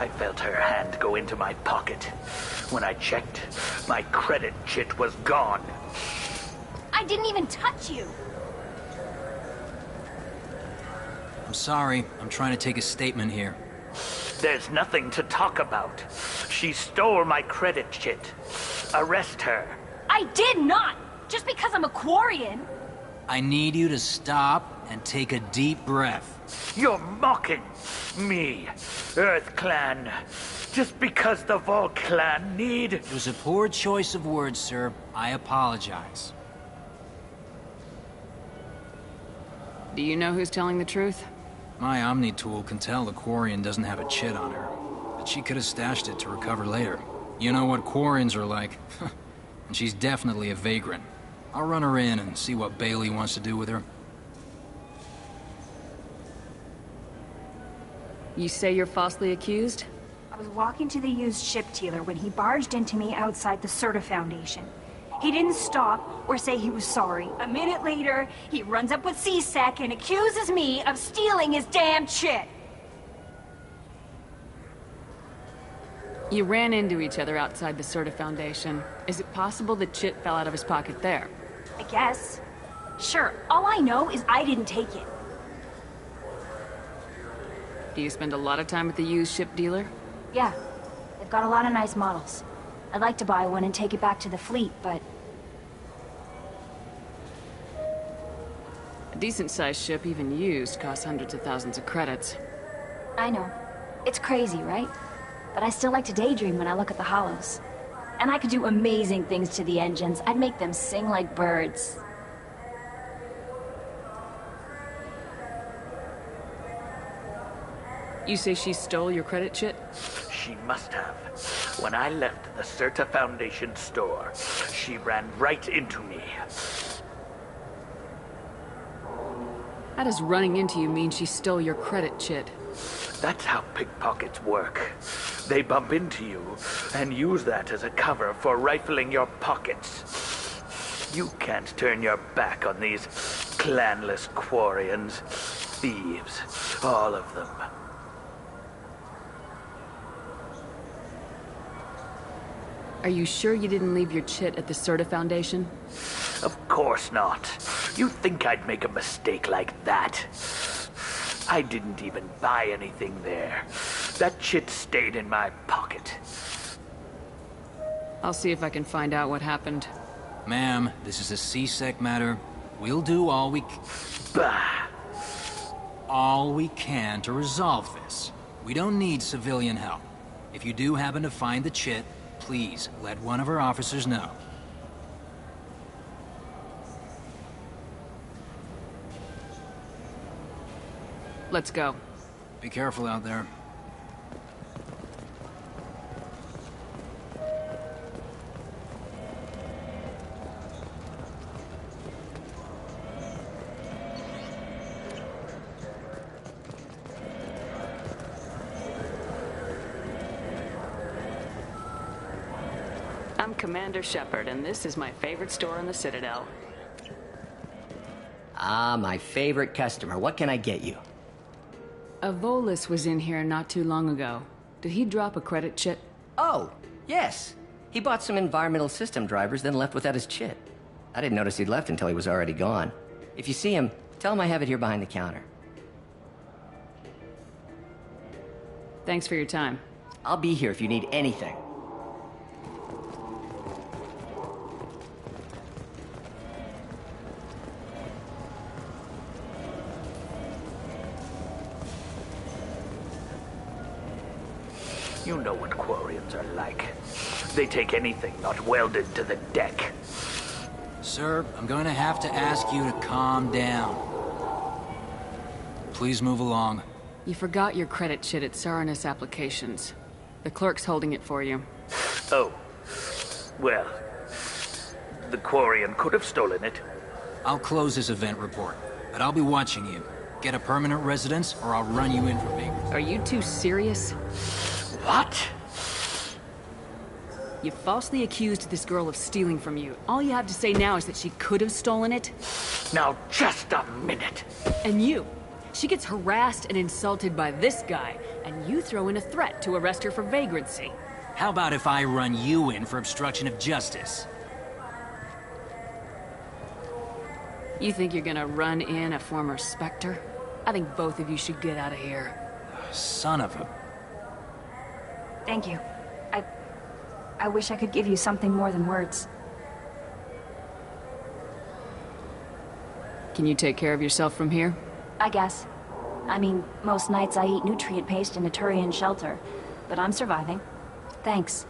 I felt her hand go into my pocket. When I checked, my credit chit was gone. I didn't even touch you! I'm sorry. I'm trying to take a statement here. There's nothing to talk about. She stole my credit chit. Arrest her. I did not! Just because I'm a Quarian! I need you to stop and take a deep breath. You're mocking me, Earth Clan. Just because the Vol Clan need... It was a poor choice of words, sir. I apologize. Do you know who's telling the truth? My Omni tool can tell the Quarian doesn't have a chit on her, but she could have stashed it to recover later. You know what Quarians are like. And she's definitely a vagrant. I'll run her in and see what Bailey wants to do with her. You say you're falsely accused? I was walking to the used ship dealer when he barged into me outside the Serta Foundation. He didn't stop or say he was sorry. A minute later, he runs up with CSEC and accuses me of stealing his damn shit. You ran into each other outside the Serta Foundation. Is it possible the chit fell out of his pocket there? I guess. Sure, all I know is I didn't take it. Do you spend a lot of time at the used ship dealer? Yeah, they've got a lot of nice models. I'd like to buy one and take it back to the fleet, but... A decent-sized ship, even used, costs hundreds of thousands of credits. I know. It's crazy, right? But I still like to daydream when I look at the hollows. And I could do amazing things to the engines. I'd make them sing like birds. You say she stole your credit chit? She must have. When I left the Serta Foundation store, she ran right into me. How does running into you mean she stole your credit chit? That's how pickpockets work. They bump into you and use that as a cover for rifling your pockets. You can't turn your back on these clanless Quarians. Thieves. All of them. Are you sure you didn't leave your chit at the Serta Foundation? Of course not. You think I'd make a mistake like that? I didn't even buy anything there. That chit stayed in my pocket. I'll see if I can find out what happened. Ma'am, this is a C-Sec matter. We'll do all we can to resolve this. We don't need civilian help. If you do happen to find the chit, please let one of our officers know. Let's go. Be careful out there. I'm Commander Shepard, and this is my favorite store in the Citadel. Ah, my favorite customer. What can I get you? A Volus was in here not too long ago. Did he drop a credit chit? Oh, yes. He bought some environmental system drivers, then left without his chit. I didn't notice he'd left until he was already gone. If you see him, tell him I have it here behind the counter. Thanks for your time. I'll be here if you need anything. You know what Quarians are like. They take anything not welded to the deck. Sir, I'm going to have to ask you to calm down. Please move along. You forgot your credit chit at Saranus Applications. The clerk's holding it for you. Oh. Well, the Quarian could have stolen it. I'll close this event report, but I'll be watching you. Get a permanent residence, or I'll run you in for vagrancy. Are you two serious? What? You falsely accused this girl of stealing from you. All you have to say now is that she could have stolen it. Now, just a minute. And you. She gets harassed and insulted by this guy, and you throw in a threat to arrest her for vagrancy. How about if I run you in for obstruction of justice? You think you're gonna run in a former Spectre? I think both of you should get out of here. Son of a... Thank you. I wish I could give you something more than words. Can you take care of yourself from here? I guess. I mean, most nights I eat nutrient paste in a Turian shelter, but I'm surviving. Thanks.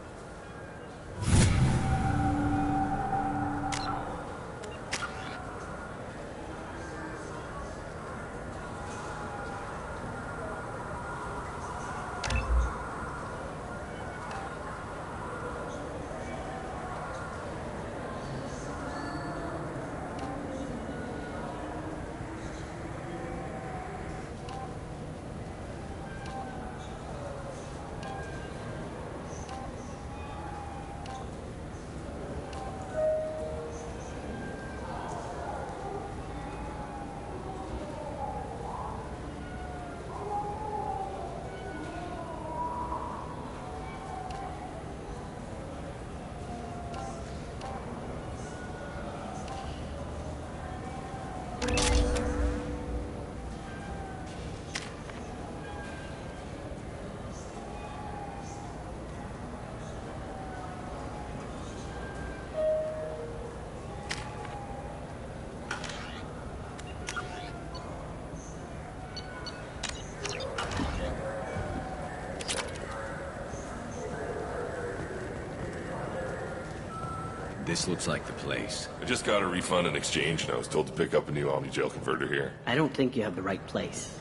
This looks like the place. I just got a refund and exchange, and I was told to pick up a new Omni-Jail converter here. I don't think you have the right place.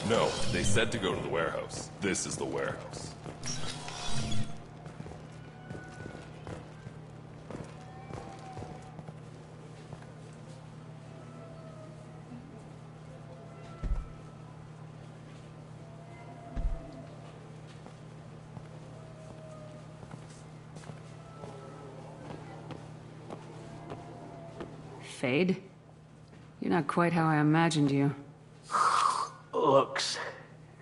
No, they said to go to the warehouse. This is the warehouse. Fade? You're not quite how I imagined you. Looks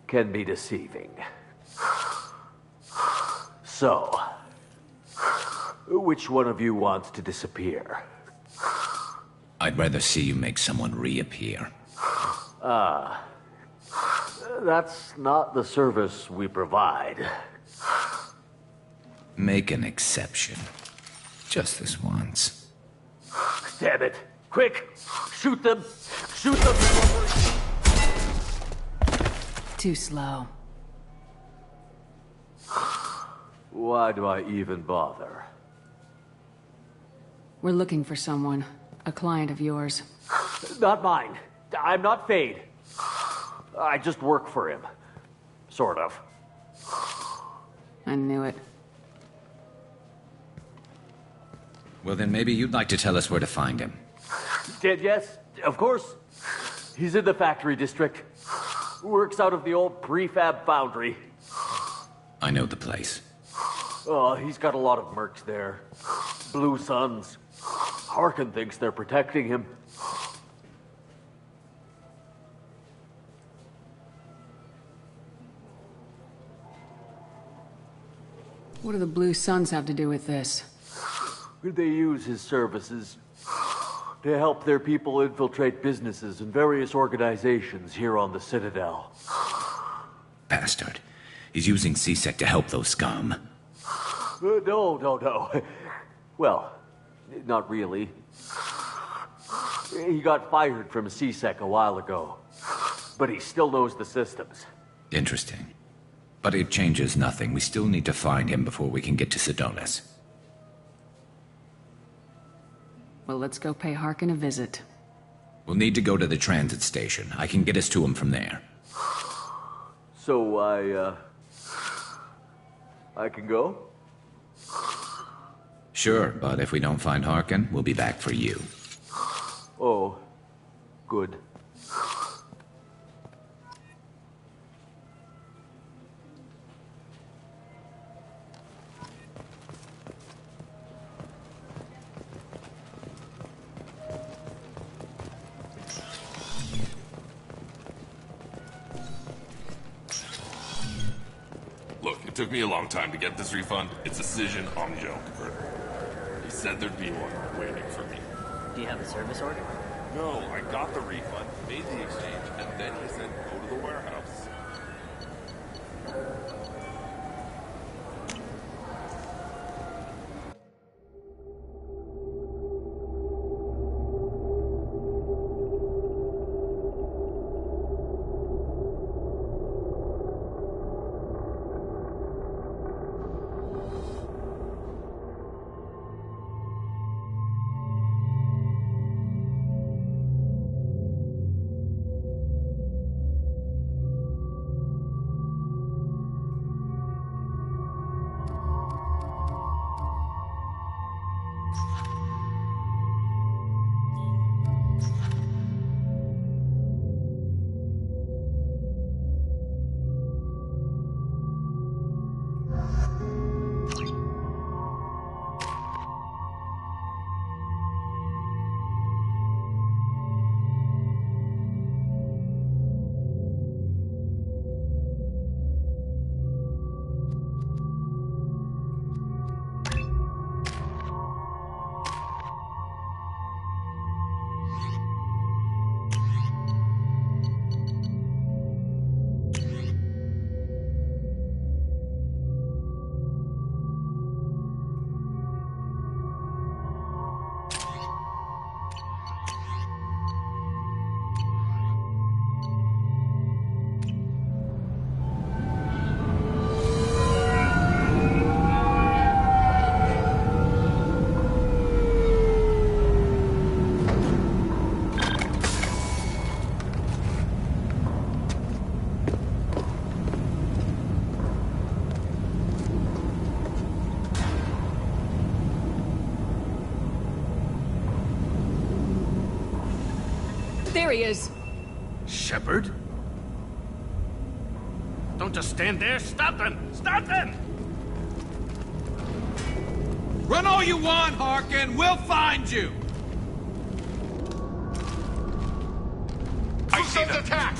can be deceiving. So, which one of you wants to disappear? I'd rather see you make someone reappear. That's not the service we provide. Make an exception. Just this once. Damn it! Quick! Shoot them! Shoot them! Too slow. Why do I even bother? We're looking for someone. A client of yours. Not mine. I'm not Fade. I just work for him. Sort of. I knew it. Well, then maybe you'd like to tell us where to find him. Yes, of course. He's in the factory district. Works out of the old prefab foundry. I know the place. Oh, he's got a lot of mercs there. Blue Suns. Harkin thinks they're protecting him. What do the Blue Suns have to do with this? They use his services to help their people infiltrate businesses and various organizations here on the Citadel. Bastard. He's using C-Sec to help those scum. No. Well, not really. He got fired from C-Sec a while ago, but he still knows the systems. Interesting. But it changes nothing. We still need to find him before we can get to Sedonis. Well, let's go pay Harkin a visit. We'll need to go to the transit station. I can get us to him from there. So I can go? Sure, but if we don't find Harkin, we'll be back for you. Oh, good. Look, it took me a long time to get this refund. It's a Cision Omni-Jail converter. He said there'd be one waiting for me. Do you have a service order? No, I got the refund, made the exchange, and then he said go to the warehouse. There he is. Shepard? Don't just stand there. Stop them! Stop them! Run all you want, Harkin. We'll find you. I see them. Attack!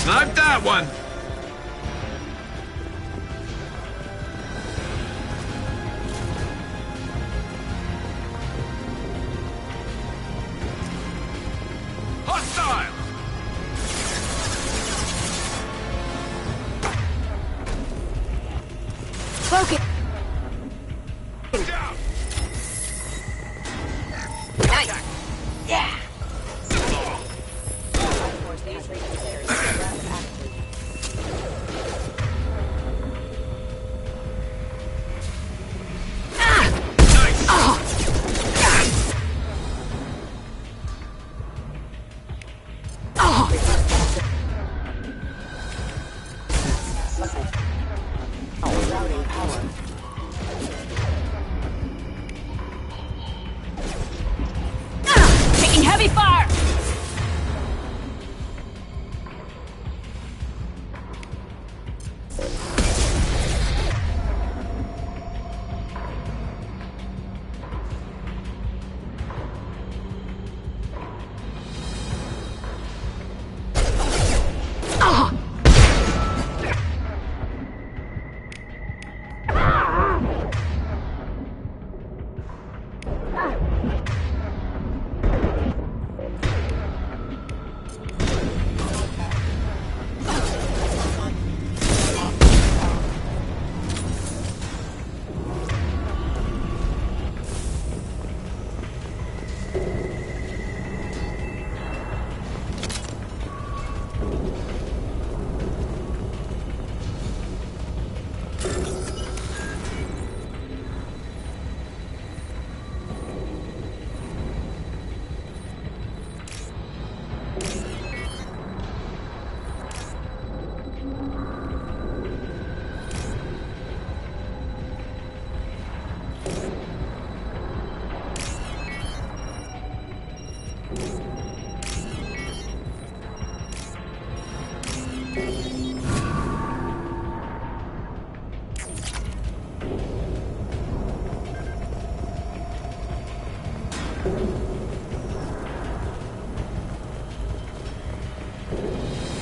Snipe that one! Hostile! Focus! Down! Nice! Yeah! Taking heavy fire!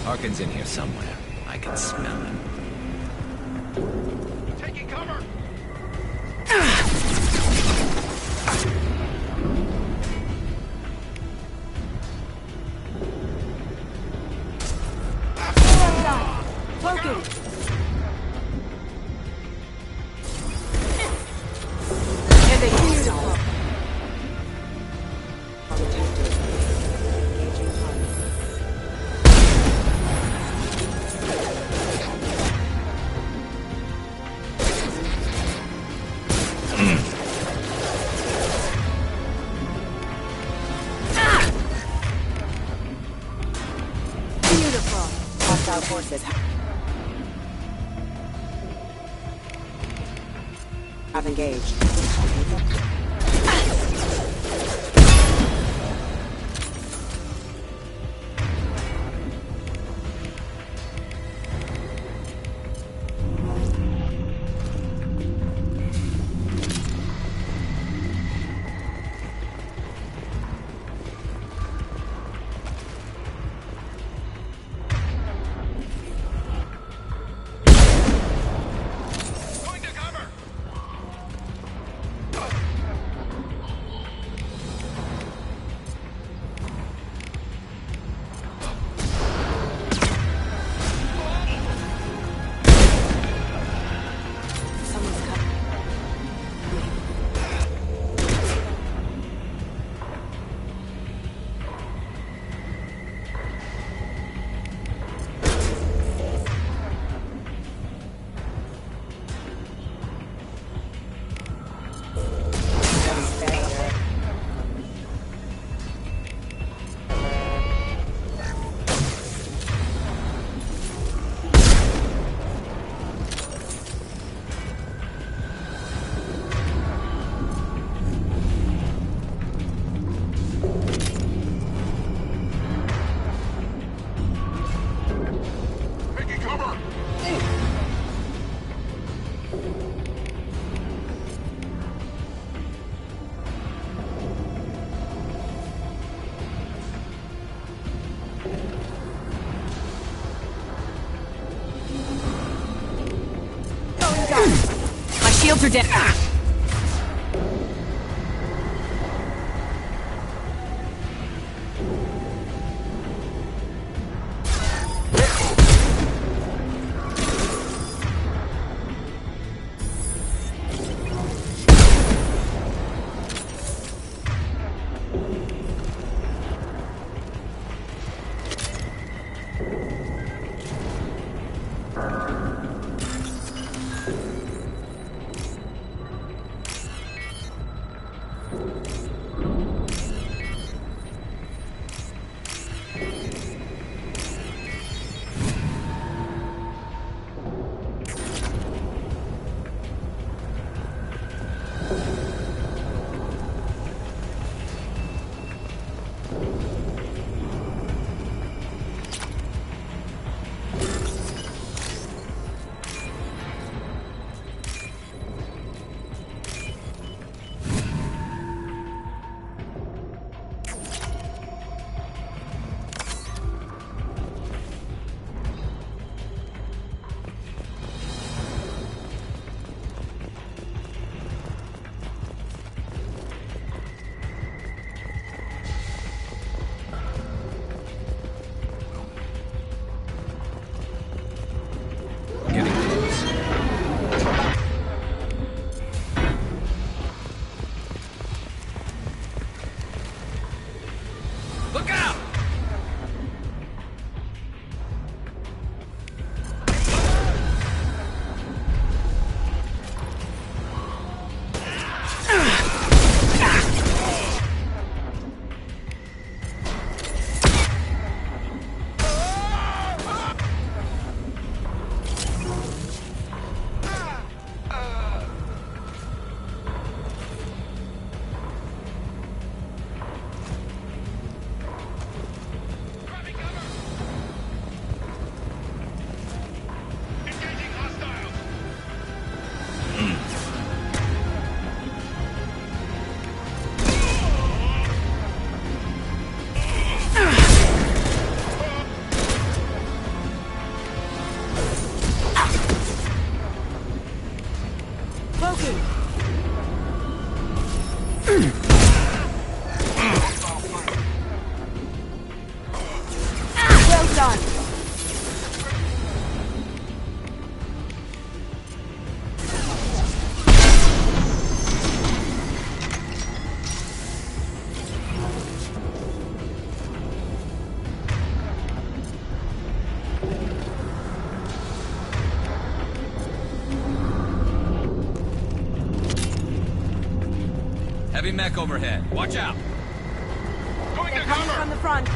Harkin's in here somewhere. I can smell him. Taking cover! Focus! And they beautiful. Hostile forces have engaged. shields are down. Heavy mech overhead. Watch out! They're coming from the front.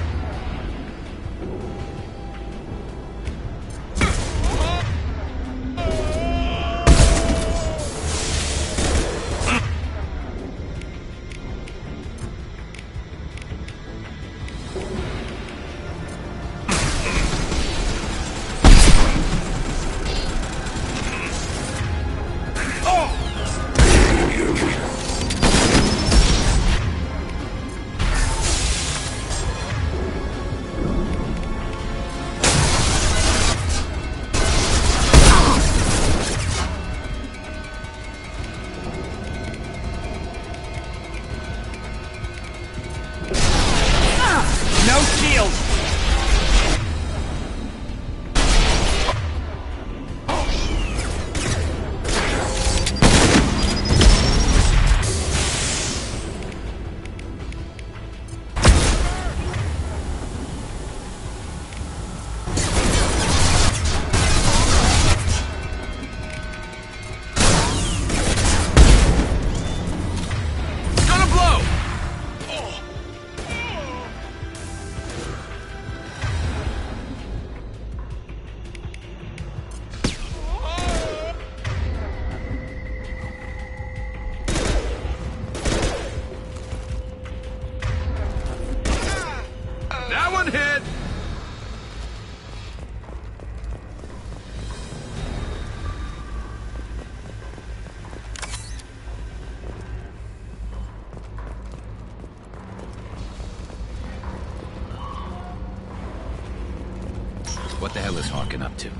What the hell is Harkin up to?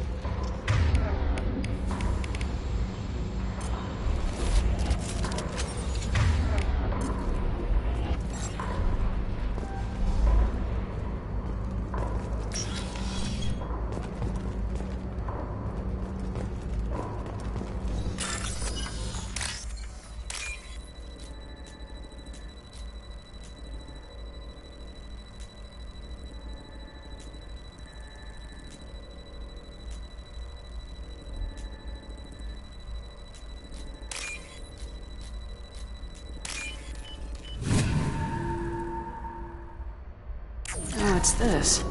this?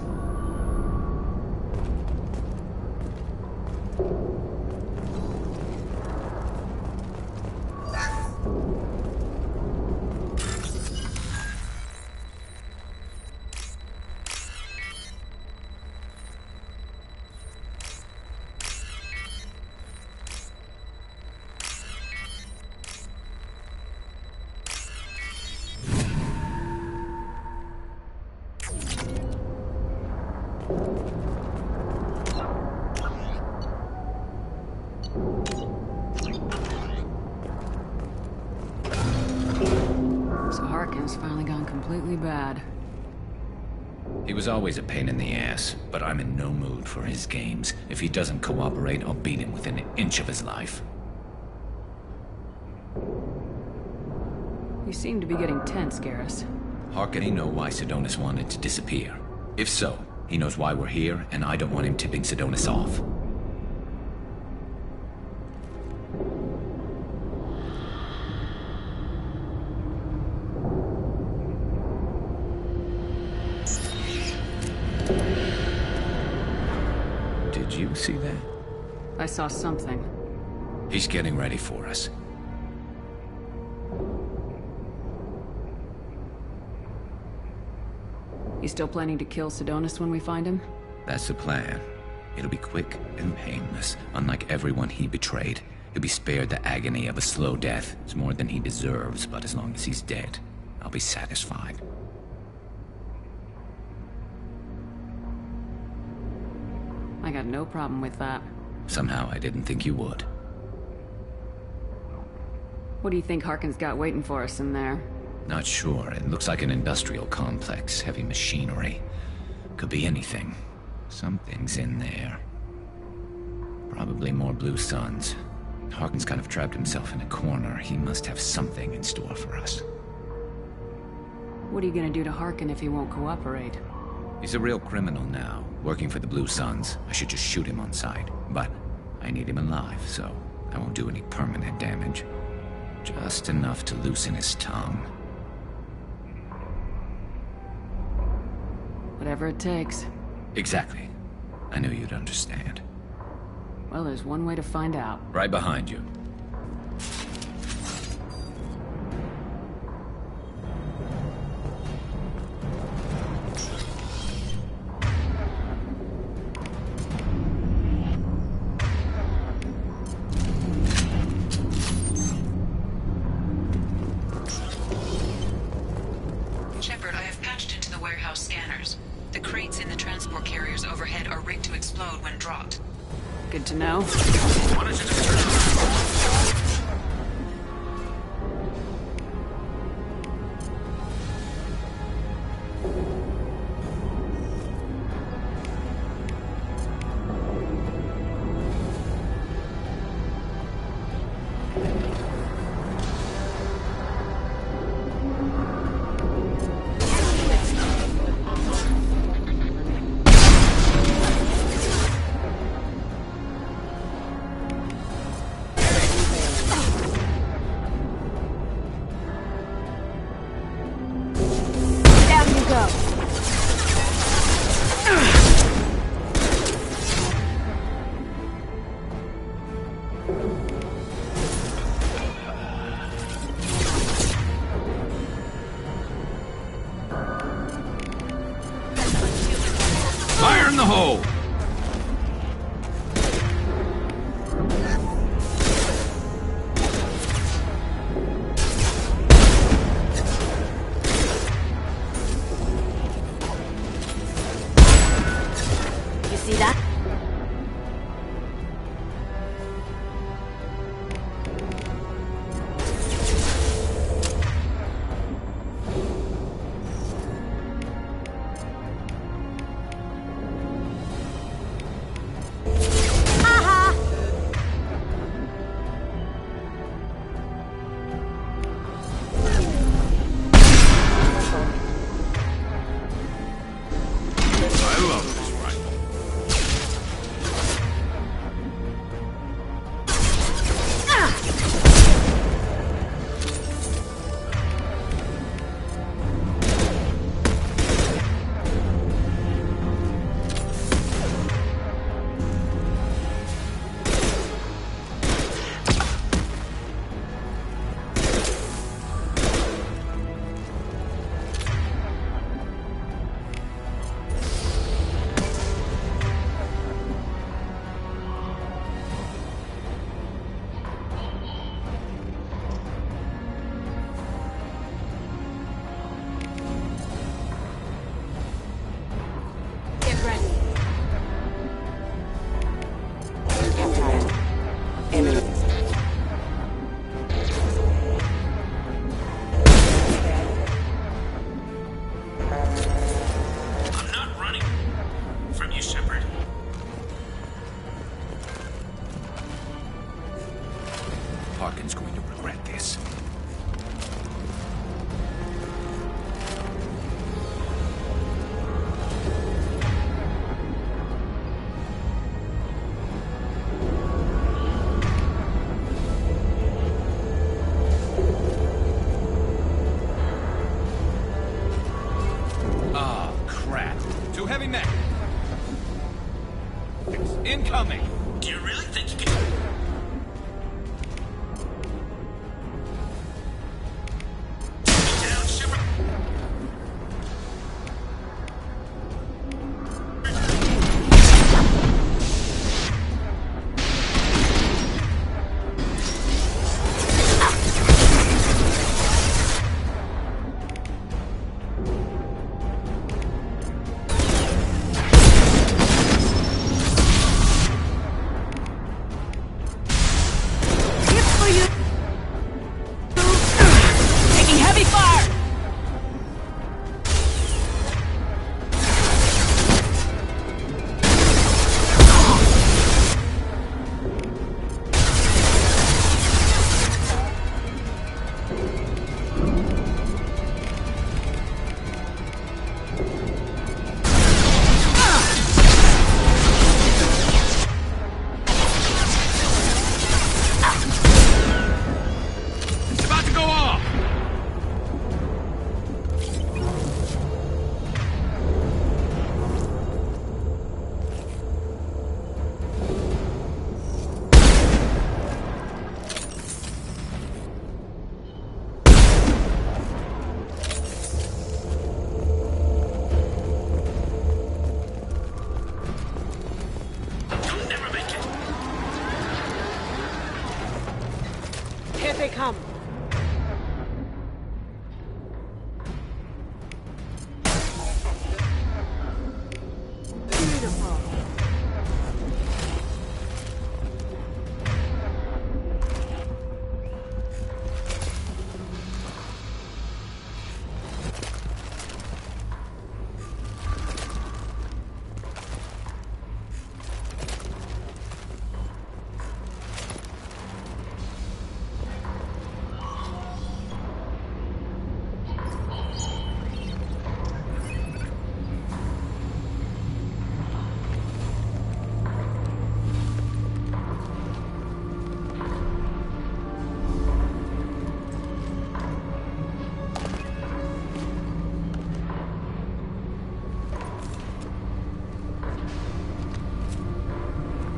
So Harkin's finally gone completely bad. He was always a pain in the ass, but I'm in no mood for his games. If he doesn't cooperate, I'll beat him within an inch of his life. You seem to be getting tense, Garrus. Harkin, he know why Sidonis wanted to disappear. If so, he knows why we're here, and I don't want him tipping Sidonis off. Did you see that? I saw something. He's getting ready for us. You still planning to kill Sidonis when we find him? That's the plan. It'll be quick and painless. Unlike everyone he betrayed, he'll be spared the agony of a slow death. It's more than he deserves, but as long as he's dead, I'll be satisfied. I got no problem with that. Somehow I didn't think you would. What do you think Harkin's got waiting for us in there? Not sure. It looks like an industrial complex. Heavy machinery. Could be anything. Something's in there. Probably more Blue Suns. Harkin's kind of trapped himself in a corner. He must have something in store for us. What are you gonna do to Harkin if he won't cooperate? He's a real criminal now, working for the Blue Suns. I should just shoot him on sight. But I need him alive, so I won't do any permanent damage. Just enough to loosen his tongue. Whatever it takes. Exactly. I knew you'd understand. Well, there's one way to find out. Right behind you. Shepard, I have patched into the warehouse scanners. The crates in the transport carriers overhead are rigged to explode when dropped. Good to know. Why don't you just turn around? Harkin's going to regret this. Ah, crap. Two heavy mech. Incoming. Do you really think you can... Down, shipper. Taking heavy fire! It's about to go off! You'll never make it. Here they come. Beautiful.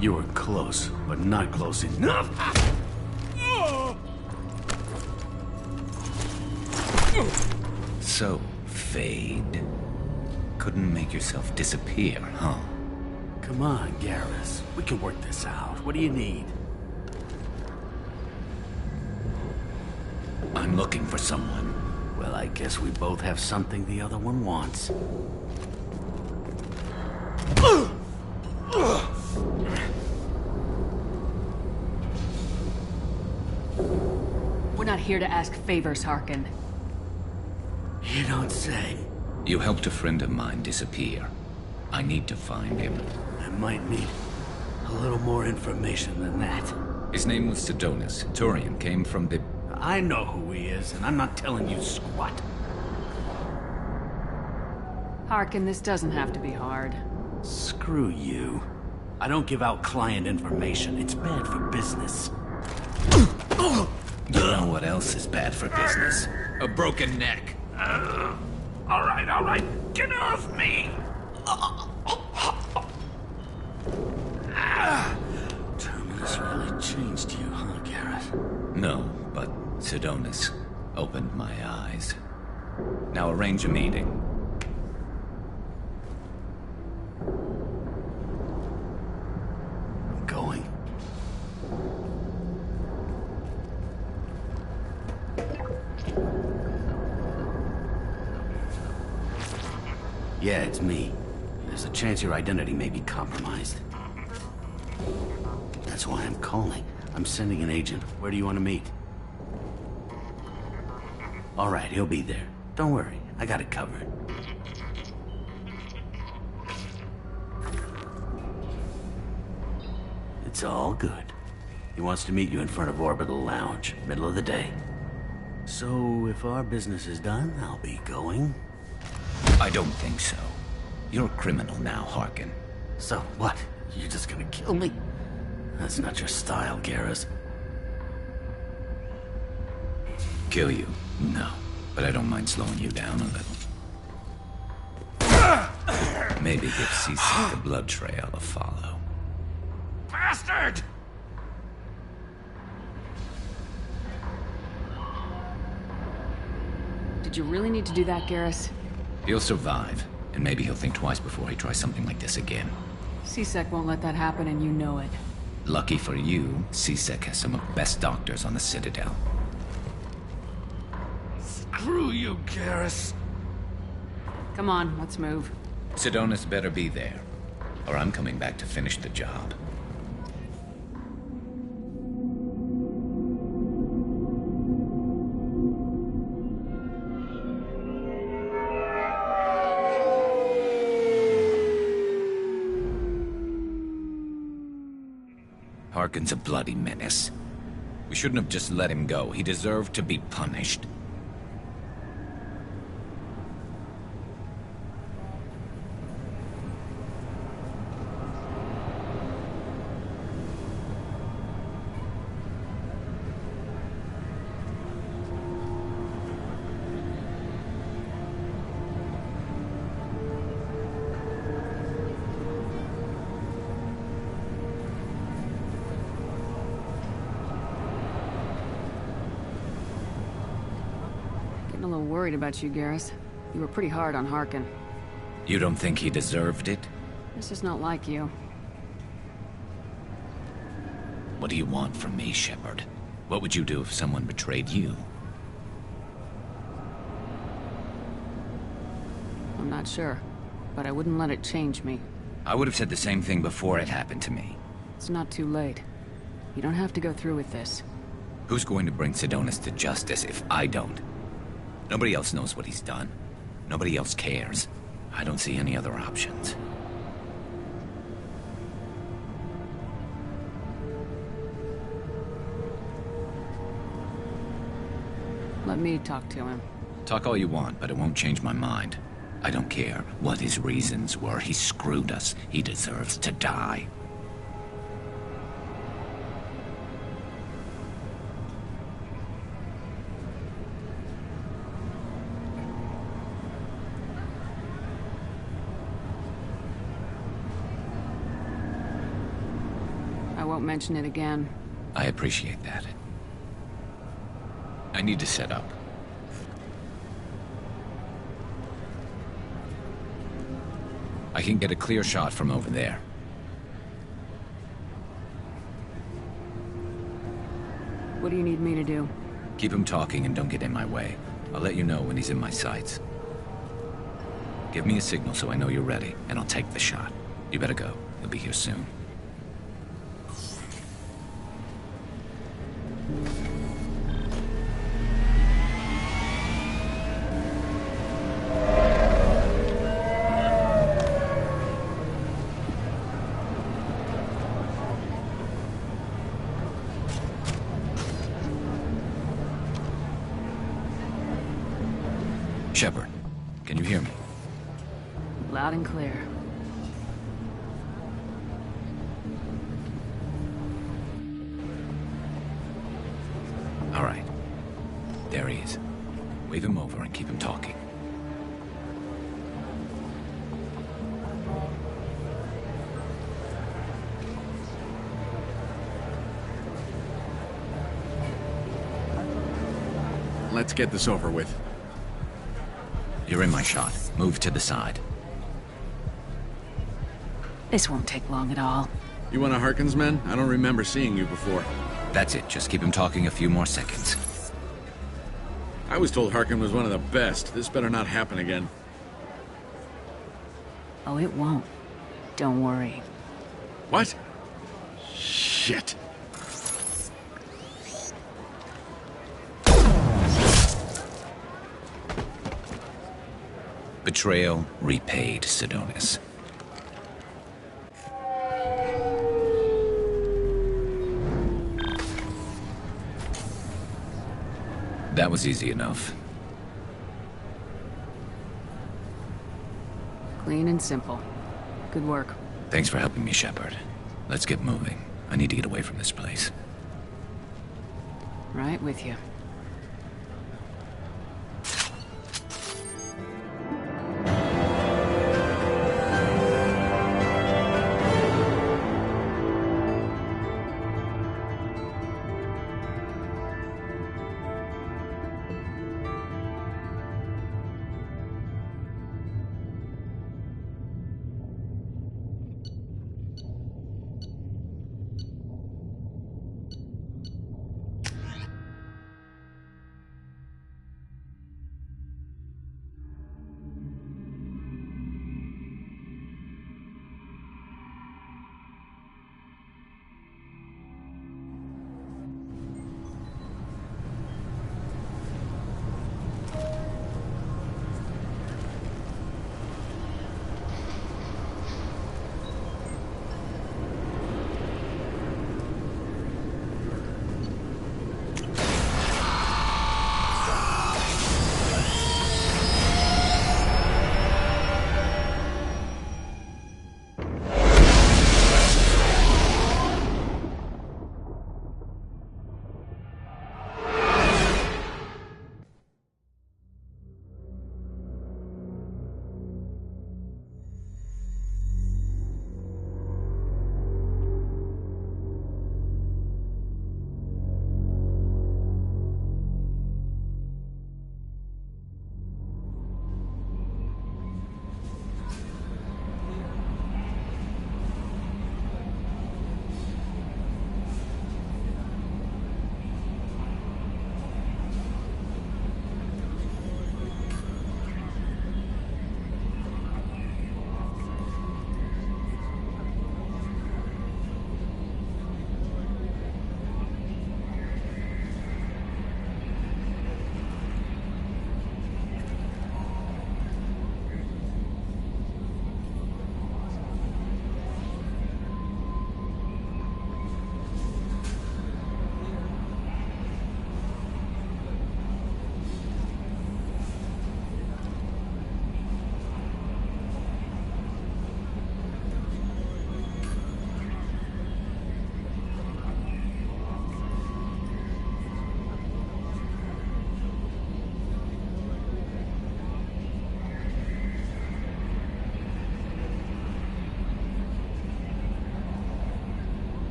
You were close, but not close enough. So, Fade. Couldn't make yourself disappear, huh? Come on, Garrus. We can work this out. What do you need? I'm looking for someone. Well, I guess we both have something the other one wants. We're not here to ask favors, Harkin. You don't say. You helped a friend of mine disappear. I need to find him. I might need a little more information than that. His name was Sidonis. Turian came from the... I know who he is, and I'm not telling you squat. Harkin, this doesn't have to be hard. Screw you. I don't give out client information. It's bad for business. You know what else is bad for business? A broken neck. All right. Get off me! Terminus really changed you, huh, Garrus? No, but Sidonis opened my eyes. Now arrange a meeting. I'm going. Yeah, it's me. There's a chance your identity may be compromised. That's why I'm calling. I'm sending an agent. Where do you want to meet? All right, he'll be there. Don't worry, I got it covered. It's all good. He wants to meet you in front of Orbital Lounge, middle of the day. So, if our business is done, I'll be going. I don't think so. You're a criminal now, Harkin. So what? You're just gonna kill me? That's not your style, Garrus. Kill you? No. But I don't mind slowing you down a little. Maybe give CC the blood trail a follow. Bastard! Did you really need to do that, Garrus? He'll survive, and maybe he'll think twice before he tries something like this again. C-Sec won't let that happen, and you know it. Lucky for you, C-Sec has some of the best doctors on the Citadel. Screw you, Garrus. Come on, let's move. Sidonis better be there, or I'm coming back to finish the job. Harkin's a bloody menace. We shouldn't have just let him go. He deserved to be punished. Getting a little worried about you, Garrus. You were pretty hard on Harkin. You don't think he deserved it? This is not like you. What do you want from me, Shepard? What would you do if someone betrayed you? I'm not sure, but I wouldn't let it change me. I would have said the same thing before it happened to me. It's not too late. You don't have to go through with this. Who's going to bring Sidonis to justice if I don't? Nobody else knows what he's done. Nobody else cares. I don't see any other options. Let me talk to him. Talk all you want, but it won't change my mind. I don't care what his reasons were. He screwed us. He deserves to die. I won't mention it again. I appreciate that. I need to set up. I can get a clear shot from over there. What do you need me to do? Keep him talking and don't get in my way. I'll let you know when he's in my sights. Give me a signal so I know you're ready, and I'll take the shot. You better go. He'll be here soon. Shepard, can you hear me? Loud and clear. All right. There he is. Wave him over and keep him talking. Let's get this over with. You're in my shot. Move to the side. This won't take long at all. You one of Harkin's men? I don't remember seeing you before. That's it. Just keep him talking a few more seconds. I was told Harkin was one of the best. This better not happen again. Oh, it won't. Don't worry. What? Shit. Betrayal repaid, Sidonis. That was easy enough. Clean and simple. Good work. Thanks for helping me, Shepard. Let's get moving. I need to get away from this place. Right with you.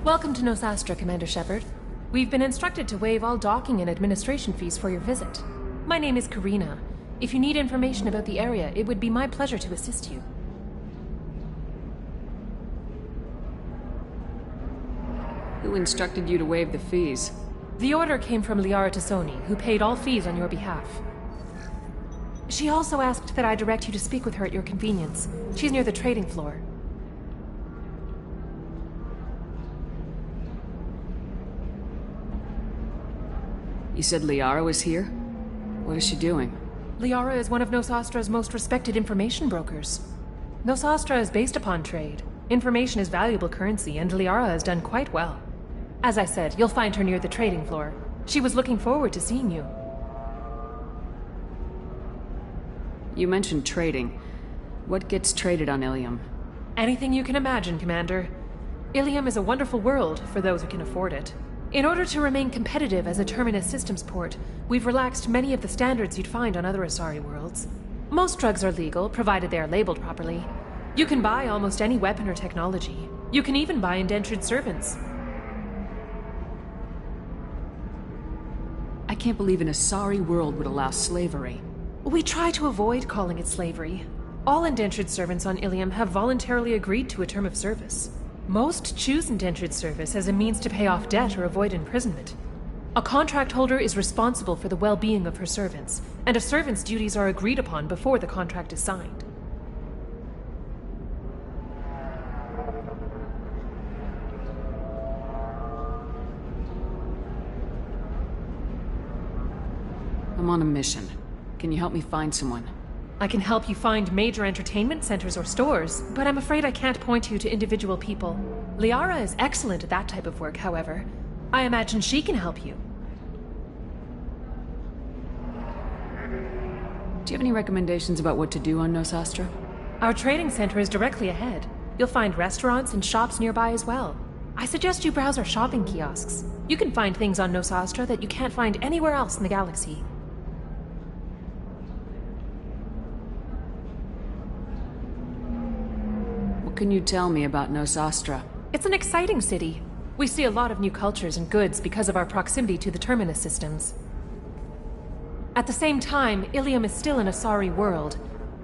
Welcome to Nosastra, Commander Shepard. We've been instructed to waive all docking and administration fees for your visit. My name is Karina. If you need information about the area, it would be my pleasure to assist you. Who instructed you to waive the fees? The order came from Liara Tassoni, who paid all fees on your behalf. She also asked that I direct you to speak with her at your convenience. She's near the trading floor. You said Liara was here? What is she doing? Liara is one of Nosastra's most respected information brokers. Nosastra is based upon trade. Information is valuable currency, and Liara has done quite well. As I said, you'll find her near the trading floor. She was looking forward to seeing you. You mentioned trading. What gets traded on Ilium? Anything you can imagine, Commander. Ilium is a wonderful world for those who can afford it. In order to remain competitive as a Terminus systems port, we've relaxed many of the standards you'd find on other Asari worlds. Most drugs are legal, provided they are labeled properly. You can buy almost any weapon or technology. You can even buy indentured servants. I can't believe an Asari world would allow slavery. We try to avoid calling it slavery. All indentured servants on Ilium have voluntarily agreed to a term of service. Most choose indentured service as a means to pay off debt or avoid imprisonment. A contract holder is responsible for the well-being of her servants, and a servant's duties are agreed upon before the contract is signed. I'm on a mission. Can you help me find someone? I can help you find major entertainment centers or stores, but I'm afraid I can't point you to individual people. Liara is excellent at that type of work, however. I imagine she can help you. Do you have any recommendations about what to do on Nosastra? Our trading center is directly ahead. You'll find restaurants and shops nearby as well. I suggest you browse our shopping kiosks. You can find things on Nosastra that you can't find anywhere else in the galaxy. What can you tell me about Nosastra? It's an exciting city. We see a lot of new cultures and goods because of our proximity to the Terminus systems. At the same time, Ilium is still an Asari world.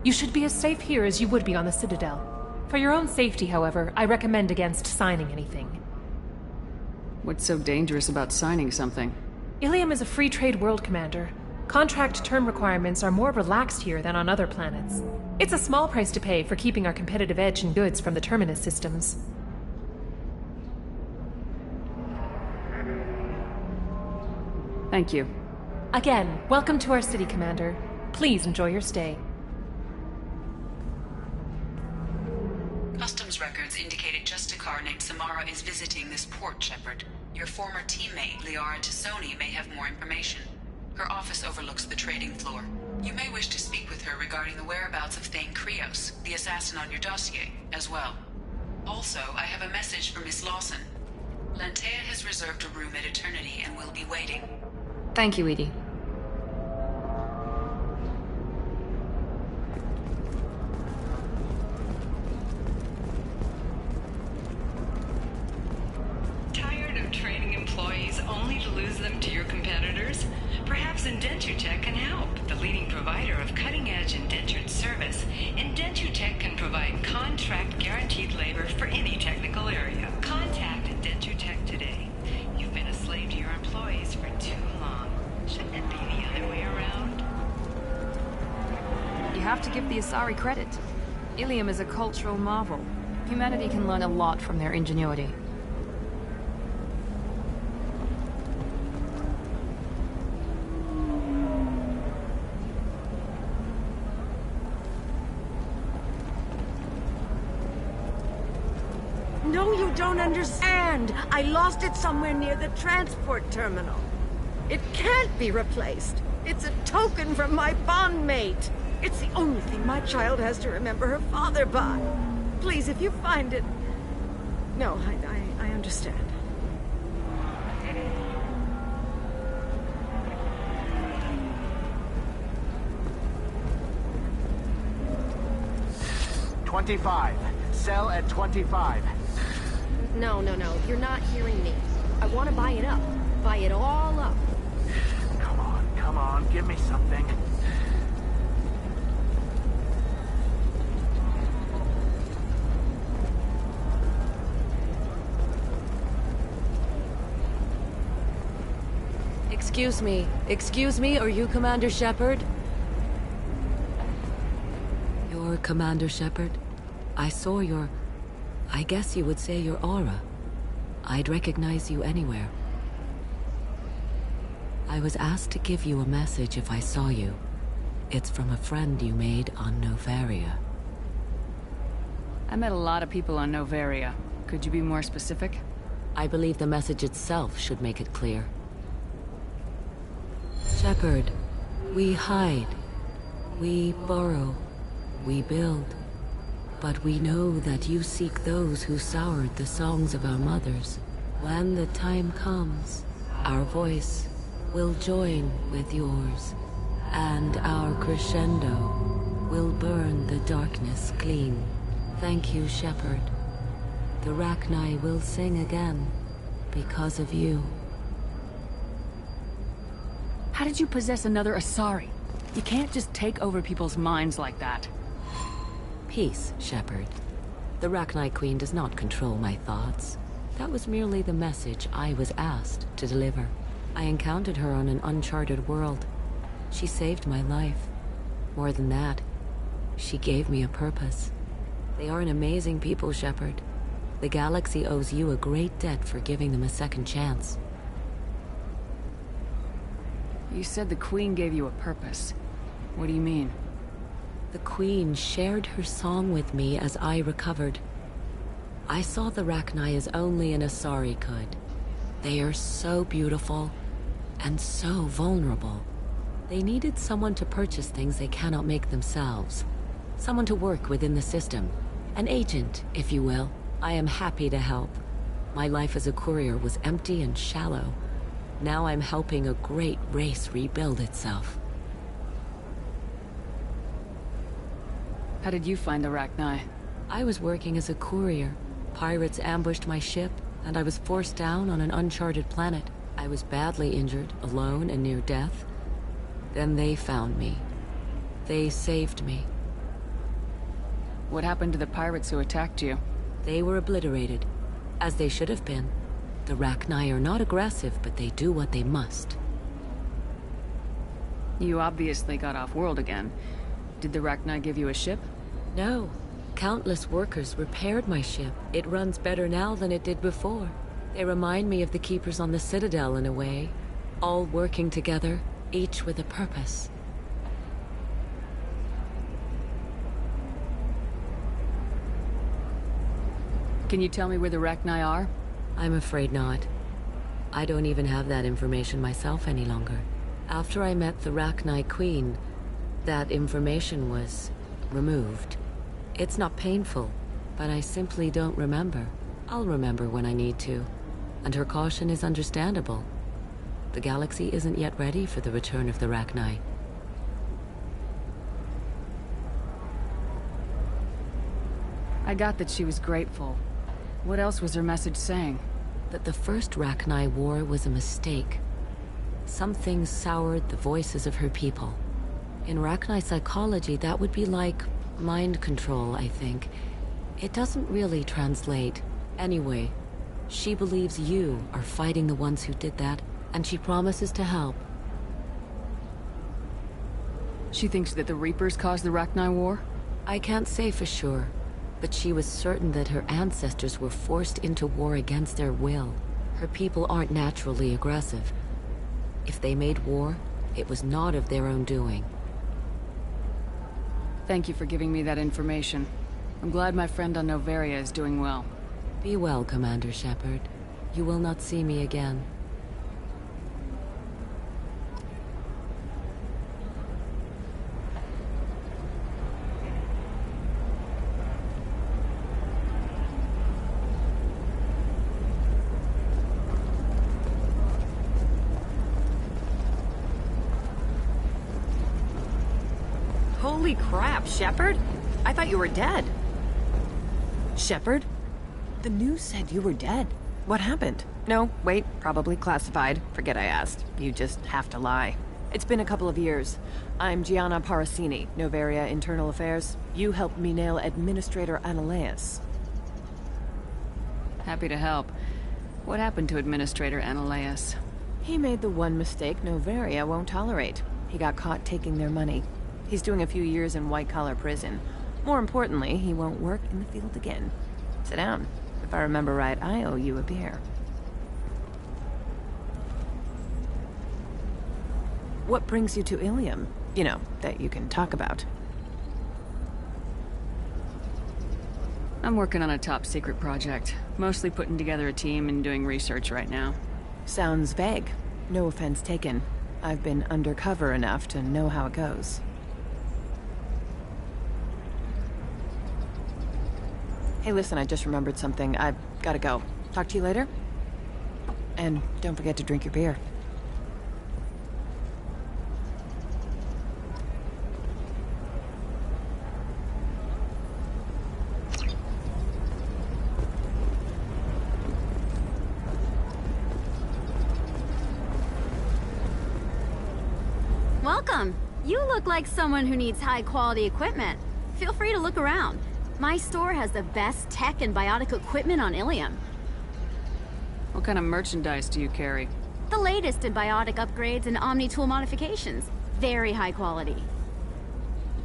You should be as safe here as you would be on the Citadel. For your own safety, however, I recommend against signing anything. What's so dangerous about signing something? Ilium is a free trade world, Commander. Contract term requirements are more relaxed here than on other planets. It's a small price to pay for keeping our competitive edge in goods from the Terminus systems. Thank you. Again, welcome to our city, Commander. Please enjoy your stay. Customs records indicated just a car named Samara is visiting this port, Shepard. Your former teammate, Liara Tassoni, may have more information. Her office overlooks the trading floor. You may wish to speak with her regarding the whereabouts of Thane Krios, the assassin on your dossier, as well. Also, I have a message for Miss Lawson. Lantea has reserved a room at Eternity and will be waiting. Thank you, Edie. Tired of training employees only to lose them to your competitors? Perhaps IndentureTech can help. The leading provider of cutting-edge indentured service, IndentureTech can provide contract-guaranteed labor for any technical area. Contact IndentureTech today. You've been a slave to your employees for too long. Shouldn't it be the other way around? You have to give the Asari credit. Ilium is a cultural marvel. Humanity can learn a lot from their ingenuity. No, you don't understand. I lost it somewhere near the transport terminal. It can't be replaced. It's a token from my bondmate. It's the only thing my child has to remember her father by. Please, if you find it... No, I understand. "25. Sell at 25. No, you're not hearing me. I want to buy it up. Buy it all up. Come on, give me something. Excuse me, are you Commander Shepard? You're Commander Shepard? I saw your... I guess you would say your aura. I'd recognize you anywhere. I was asked to give you a message if I saw you. It's from a friend you made on Novaria. I met a lot of people on Novaria. Could you be more specific? I believe the message itself should make it clear. Shepard, we hide. We borrow. We build. But we know that you seek those who soured the songs of our mothers. When the time comes, our voice will join with yours, and our crescendo will burn the darkness clean. Thank you, Shepard. The Rachni will sing again because of you. How did you possess another Asari? You can't just take over people's minds like that. Peace, Shepard. The Rachni Queen does not control my thoughts. That was merely the message I was asked to deliver. I encountered her on an uncharted world. She saved my life. More than that, she gave me a purpose. They are an amazing people, Shepard. The galaxy owes you a great debt for giving them a second chance. You said the Queen gave you a purpose. What do you mean? The Queen shared her song with me as I recovered. I saw the Rachni as only an Asari could. They are so beautiful and so vulnerable. They needed someone to purchase things they cannot make themselves. Someone to work within the system. An agent, if you will. I am happy to help. My life as a courier was empty and shallow. Now I'm helping a great race rebuild itself. How did you find the Rachni? I was working as a courier. Pirates ambushed my ship, and I was forced down on an uncharted planet. I was badly injured, alone and near death. Then they found me. They saved me. What happened to the pirates who attacked you? They were obliterated, as they should have been. The Rachni are not aggressive, but they do what they must. You obviously got off-world again. Did the Rachni give you a ship? No. Countless workers repaired my ship. It runs better now than it did before. They remind me of the Keepers on the Citadel in a way. All working together, each with a purpose. Can you tell me where the Rachni are? I'm afraid not. I don't even have that information myself any longer. After I met the Rachni Queen, that information was removed. It's not painful, but I simply don't remember. I'll remember when I need to, and her caution is understandable. The galaxy isn't yet ready for the return of the Rachni. I got that she was grateful. What else was her message saying? That the first Rachni war was a mistake. Something soured the voices of her people. In Rachni psychology, that would be like mind control, I think. It doesn't really translate. Anyway, she believes you are fighting the ones who did that, and she promises to help. She thinks that the Reapers caused the Rachni war? I can't say for sure, but she was certain that her ancestors were forced into war against their will. Her people aren't naturally aggressive. If they made war, it was not of their own doing. Thank you for giving me that information. I'm glad my friend on Novaria is doing well. Be well, Commander Shepard. You will not see me again. Holy crap, Shepard? I thought you were dead. Shepard? The news said you were dead. What happened? No, wait, probably classified. Forget I asked. You just have to lie. It's been a couple of years. I'm Gianna Parasini, Noveria Internal Affairs. You helped me nail Administrator Ananias. Happy to help. What happened to Administrator Ananias? He made the one mistake Noveria won't tolerate. He got caught taking their money. He's doing a few years in white-collar prison. More importantly, he won't work in the field again. Sit down. If I remember right, I owe you a beer. What brings you to Ilium? You know, that you can talk about. I'm working on a top-secret project. Mostly putting together a team and doing research right now. Sounds vague. No offense taken. I've been undercover enough to know how it goes. Hey, listen, I just remembered something. I've gotta go. Talk to you later? And don't forget to drink your beer. Welcome. You look like someone who needs high-quality equipment. Feel free to look around. My store has the best tech and biotic equipment on Ilium. What kind of merchandise do you carry? The latest in biotic upgrades and omni-tool modifications. Very high quality.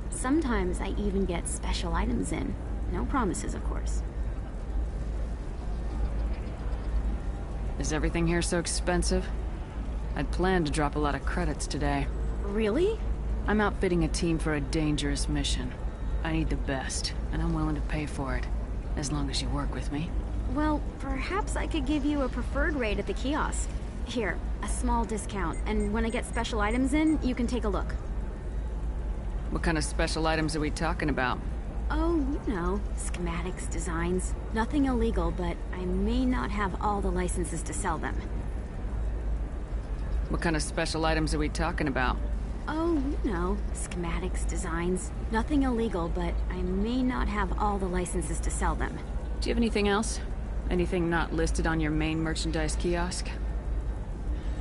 Sometimes I even get special items in. No promises, of course. Is everything here so expensive? I'd planned to drop a lot of credits today. Really? I'm outfitting a team for a dangerous mission. I need the best, and I'm willing to pay for it, as long as you work with me. Well, perhaps I could give you a preferred rate at the kiosk. Here, a small discount, and when I get special items in, you can take a look. What kind of special items are we talking about? Oh, you know, schematics, designs. Nothing illegal, but I may not have all the licenses to sell them. What kind of special items are we talking about? Oh, you know, schematics, designs. Nothing illegal, but I may not have all the licenses to sell them. Do you have anything else? Anything not listed on your main merchandise kiosk?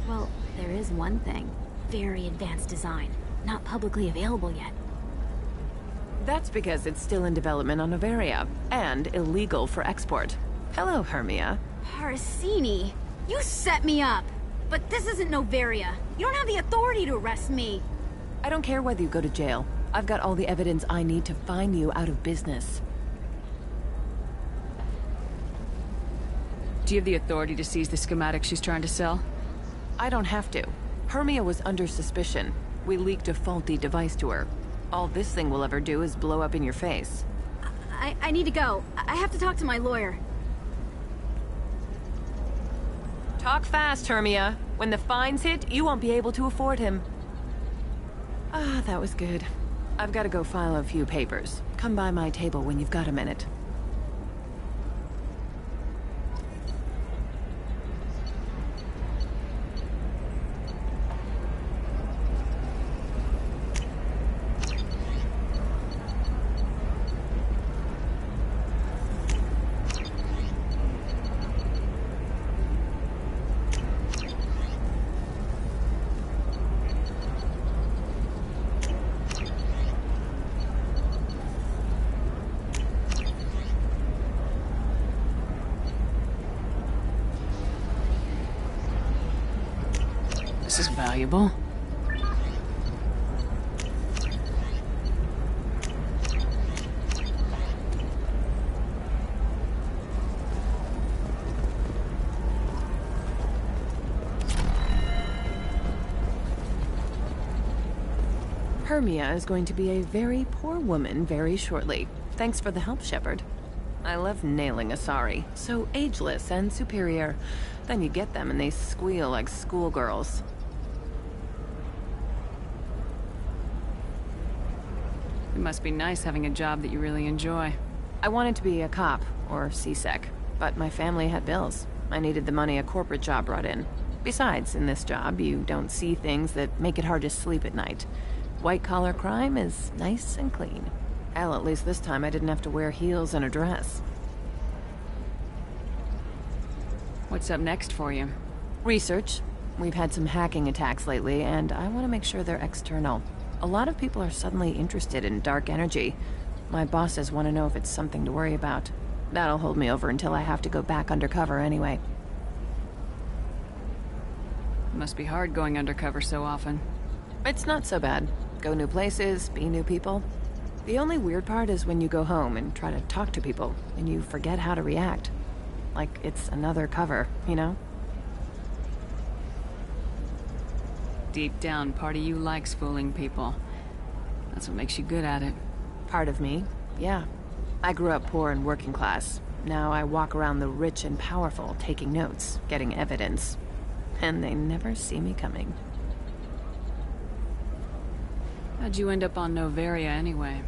Well, there is one thing. Very advanced design. Not publicly available yet. That's because it's still in development on Noveria, and illegal for export. Hello, Hermia. Parasini, you set me up! But this isn't Noveria. You don't have the authority to arrest me. I don't care whether you go to jail. I've got all the evidence I need to find you out of business. Do you have the authority to seize the schematics she's trying to sell? I don't have to. Hermia was under suspicion. We leaked a faulty device to her. All this thing will ever do is blow up in your face. I need to go. I have to talk to my lawyer. Talk fast, Hermia. When the fines hit, you won't be able to afford him. Ah, that was good. I've got to go file a few papers. Come by my table when you've got a minute. This is valuable. Hermia is going to be a very poor woman very shortly. Thanks for the help, Shepard. I love nailing Asari. So ageless and superior. Then you get them and they squeal like schoolgirls. It must be nice having a job that you really enjoy. I wanted to be a cop, or CSEC, but my family had bills. I needed the money a corporate job brought in. Besides, in this job, you don't see things that make it hard to sleep at night. White-collar crime is nice and clean. Hell, at least this time I didn't have to wear heels and a dress. What's up next for you? Research. We've had some hacking attacks lately, and I want to make sure they're external. A lot of people are suddenly interested in dark energy. My bosses want to know if it's something to worry about. That'll hold me over until I have to go back undercover anyway. Must be hard going undercover so often. It's not so bad. Go new places, be new people. The only weird part is when you go home and try to talk to people, and you forget how to react. Like it's another cover, you know? Deep down, part of you likes fooling people. That's what makes you good at it. Part of me, yeah. I grew up poor and working class. Now I walk around the rich and powerful, taking notes, getting evidence. And they never see me coming. How'd you end up on Noveria anyway?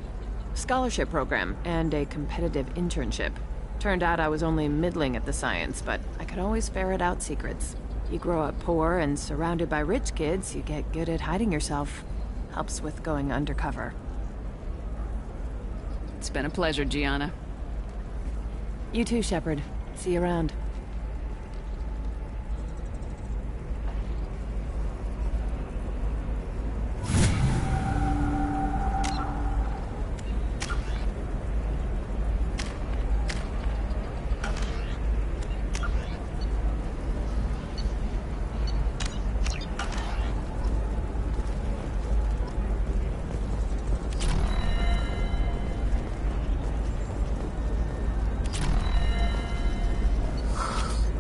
Scholarship program and a competitive internship. Turned out I was only middling at the science, but I could always ferret out secrets. You grow up poor and surrounded by rich kids, you get good at hiding yourself. Helps with going undercover. It's been a pleasure, Gianna. You too, Shepard. See you around.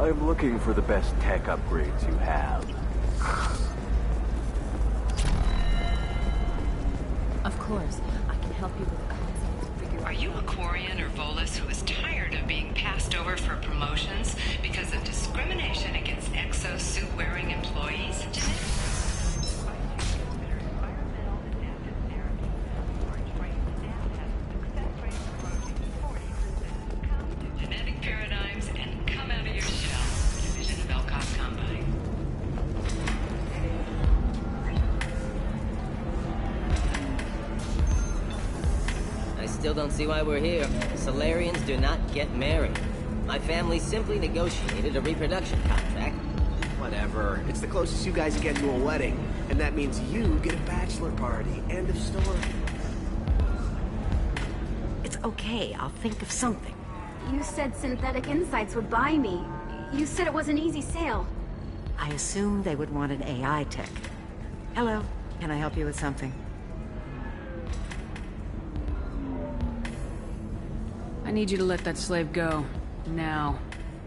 I'm looking for the best tech upgrades you have. Of course, I can help you with the concept. Are you a Quarian or Volus who is tired of being passed over for promotions because of discrimination against exosuit-wearing employees today? Genetic paradigms and come out of your shell. Division of Elcott Combine. I still don't see why we're here. Solarians do not get married. My family simply negotiated a reproduction contract. Whatever. It's the closest you guys get to a wedding. And that means you get a bachelor party. End of story. It's okay. I'll think of something. You said Synthetic Insights would buy me. You said it was an easy sale. I assumed they would want an AI tech. Hello. Can I help you with something? I need you to let that slave go. Now.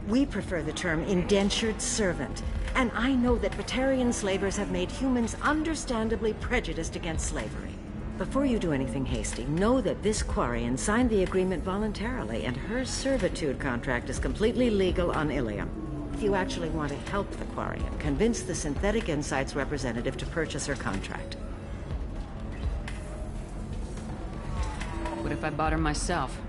We prefer the term indentured servant. And I know that Batarian slavers have made humans understandably prejudiced against slavery. Before you do anything hasty, know that this Quarian signed the agreement voluntarily, and her servitude contract is completely legal on Ilium. If you actually want to help the Quarian, convince the Synthetic Insights representative to purchase her contract. What if I bought her myself?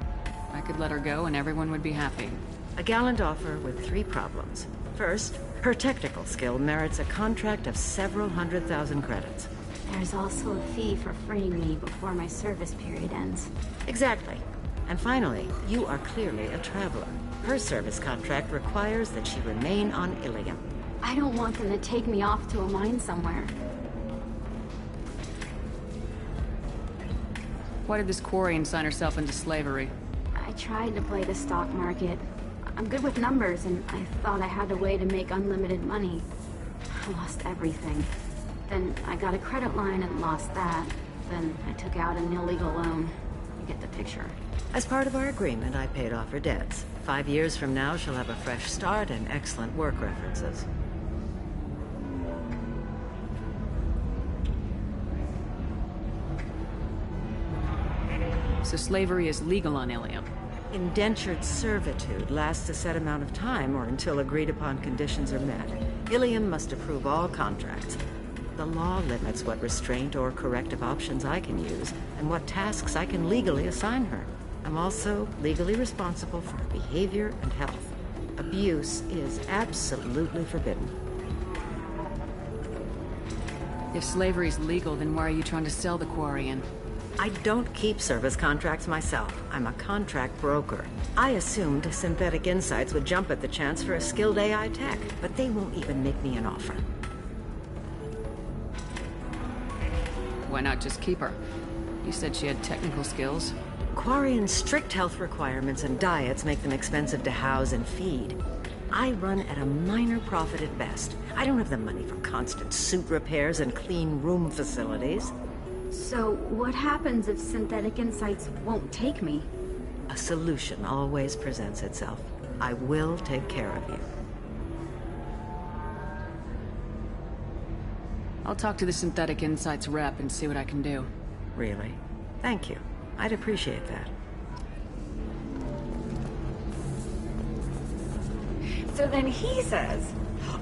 I could let her go and everyone would be happy. A gallant offer with 3 problems. First, her technical skill merits a contract of several 100,000 credits. There's also a fee for freeing me before my service period ends. Exactly. And finally, you are clearly a traveler. Her service contract requires that she remain on Ilium. I don't want them to take me off to a mine somewhere. Why did this Quarian sign herself into slavery? I tried to play the stock market. I'm good with numbers, and I thought I had a way to make unlimited money. I lost everything. Then I got a credit line and lost that. Then I took out an illegal loan. You get the picture. As part of our agreement, I paid off her debts. 5 years from now, she'll have a fresh start and excellent work references. So slavery is legal on Ilium. Indentured servitude lasts a set amount of time or until agreed-upon conditions are met. Ilium must approve all contracts. The law limits what restraint or corrective options I can use and what tasks I can legally assign her. I'm also legally responsible for her behavior and health. Abuse is absolutely forbidden. If slavery is legal, then why are you trying to sell the Quarian? I don't keep service contracts myself. I'm a contract broker. I assumed Synthetic Insights would jump at the chance for a skilled AI tech, but they won't even make me an offer. Why not just keep her? You said she had technical skills. Quarian's strict health requirements and diets make them expensive to house and feed. I run at a minor profit at best. I don't have the money for constant suit repairs and clean room facilities. So, what happens if Synthetic Insights won't take me? A solution always presents itself. I will take care of you. I'll talk to the Synthetic Insights rep and see what I can do. Really? Thank you. I'd appreciate that. So then he says,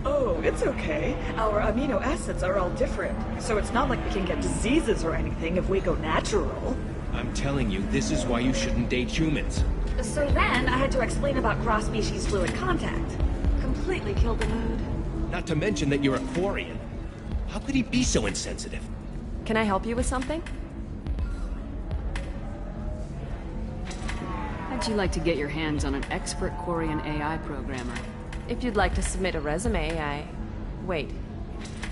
oh, it's okay. Our amino acids are all different, so it's not like we can get diseases or anything if we go natural. I'm telling you, this is why you shouldn't date humans. So then I had to explain about cross-species fluid contact. Completely killed the mood. Not to mention that you're a Quarian. How could he be so insensitive? Can I help you with something? How'd you like to get your hands on an expert Quarian AI programmer? If you'd like to submit a resume, Wait.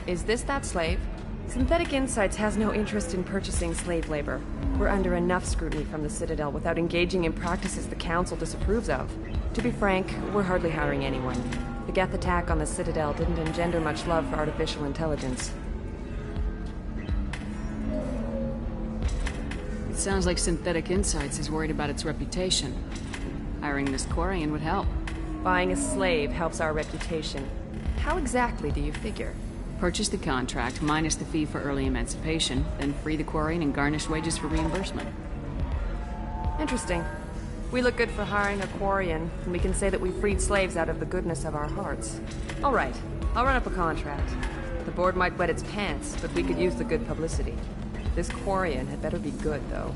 Is this that slave? Synthetic Insights has no interest in purchasing slave labor. We're under enough scrutiny from the Citadel without engaging in practices the Council disapproves of. To be frank, we're hardly hiring anyone. The Geth attack on the Citadel didn't engender much love for artificial intelligence. It sounds like Synthetic Insights is worried about its reputation. Hiring this Quarian would help. Buying a slave helps our reputation. How exactly do you figure? Purchase the contract, minus the fee for early emancipation, then free the Quarian and garnish wages for reimbursement. Interesting. We look good for hiring a Quarian, and we can say that we freed slaves out of the goodness of our hearts. All right, I'll run up a contract. The board might wet its pants, but we could use the good publicity. This Quarian had better be good, though.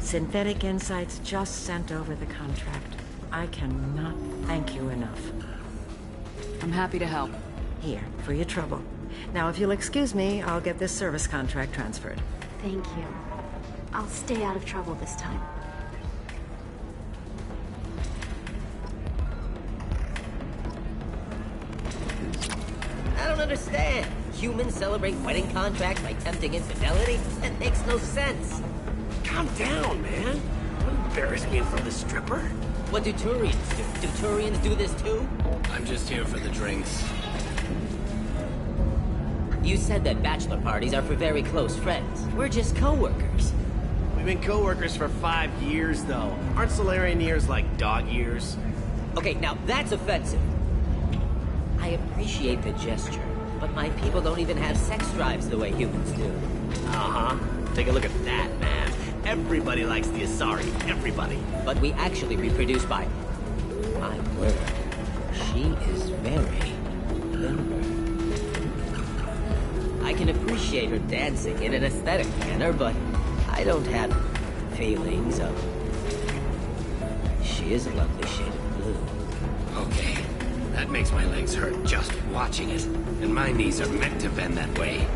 Synthetic Insights just sent over the contract. I cannot thank you enough. I'm happy to help. Here, for your trouble. Now, if you'll excuse me, I'll get this service contract transferred. Thank you. I'll stay out of trouble this time. I don't understand. Humans celebrate wedding contracts by tempting infidelity? That makes no sense. Calm down, man. Don't embarrass me in front of the stripper. What do Turians do? Do Turians do this too? I'm just here for the drinks. You said that bachelor parties are for very close friends. We're just co-workers. We've been co-workers for 5 years, though. Aren't Solarian years like dog years? Okay, now that's offensive. I appreciate the gesture, but my people don't even have sex drives the way humans do. Uh-huh. Take a look at that, man. Everybody likes the Asari. Everybody. But we actually reproduce by... My word. She is very limber. I can appreciate her dancing in an aesthetic manner, but I don't have feelings of... She is a lovely shade of blue. Okay. That makes my legs hurt just watching it. And my knees are meant to bend that way.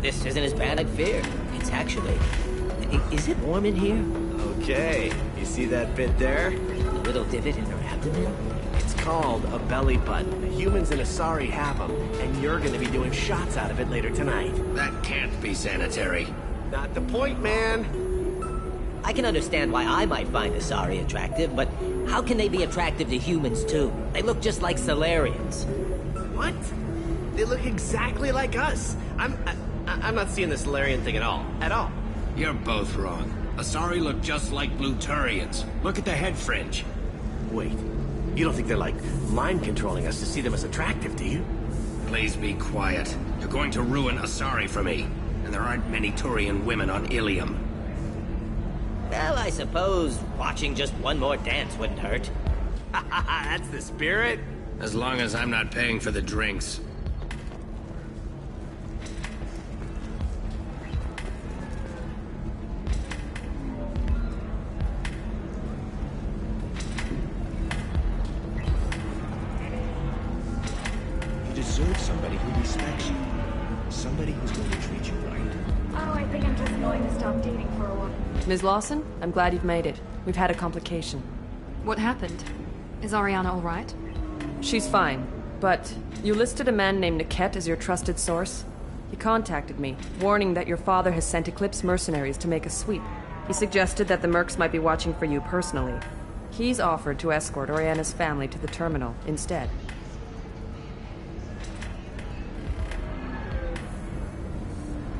This isn't as bad as I feared. It's actually... Is it warm in here? Okay. You see that bit there? A little divot in her abdomen? It's called a belly button. The humans in Asari have them, and you're gonna be doing shots out of it later tonight. That can't be sanitary. Not the point, man. I can understand why I might find Asari attractive, but how can they be attractive to humans too? They look just like Solarians. What? They look exactly like us. I'm not seeing the Solarian thing at all. At all. You're both wrong. Asari look just like Blue Turians. Look at the head fringe. Wait. You don't think they're like mind-controlling us to see them as attractive, do you? Please be quiet. You're going to ruin Asari for me. And there aren't many Turian women on Ilium. Well, I suppose watching just one more dance wouldn't hurt. That's the spirit. As long as I'm not paying for the drinks. respects you. Somebody who's going to treat you right. Oh, I think I'm just going to stop dating for a while. Ms. Lawson, I'm glad you've made it. We've had a complication. What happened? Is Ariana all right? She's fine, but you listed a man named Niket as your trusted source. He contacted me, warning that your father has sent Eclipse mercenaries to make a sweep. He suggested that the Mercs might be watching for you personally. He's offered to escort Oriana's family to the terminal instead.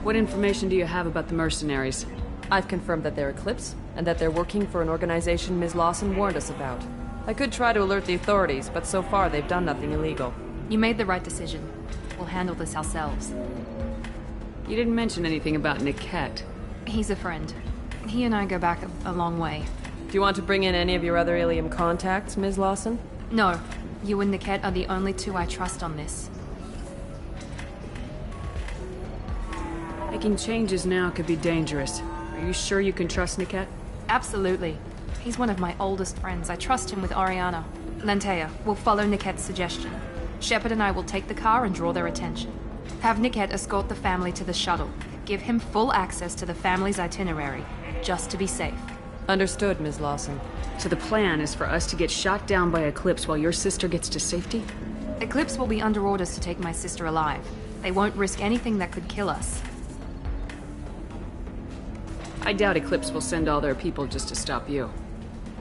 What information do you have about the mercenaries? I've confirmed that they're Eclipse, and that they're working for an organization Ms. Lawson warned us about. I could try to alert the authorities, but so far they've done nothing illegal. You made the right decision. We'll handle this ourselves. You didn't mention anything about Niket. He's a friend. He and I go back a long way. Do you want to bring in any of your other Ilium contacts, Ms. Lawson? No. You and Niket are the only two I trust on this. Making changes now could be dangerous. Are you sure you can trust Niket? Absolutely. He's one of my oldest friends. I trust him with Ariana. Lantea, we'll follow Niket's suggestion. Shepard and I will take the car and draw their attention. Have Niket escort the family to the shuttle. Give him full access to the family's itinerary, just to be safe. Understood, Ms. Lawson. So the plan is for us to get shot down by Eclipse while your sister gets to safety? Eclipse will be under orders to take my sister alive. They won't risk anything that could kill us. I doubt Eclipse will send all their people just to stop you.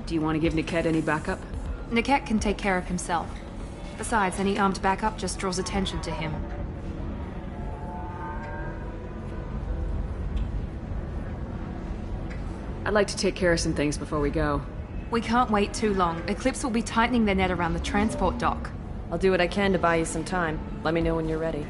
Do you want to give Niket any backup? Niket can take care of himself. Besides, any armed backup just draws attention to him. I'd like to take care of some things before we go. We can't wait too long. Eclipse will be tightening their net around the transport dock. I'll do what I can to buy you some time. Let me know when you're ready.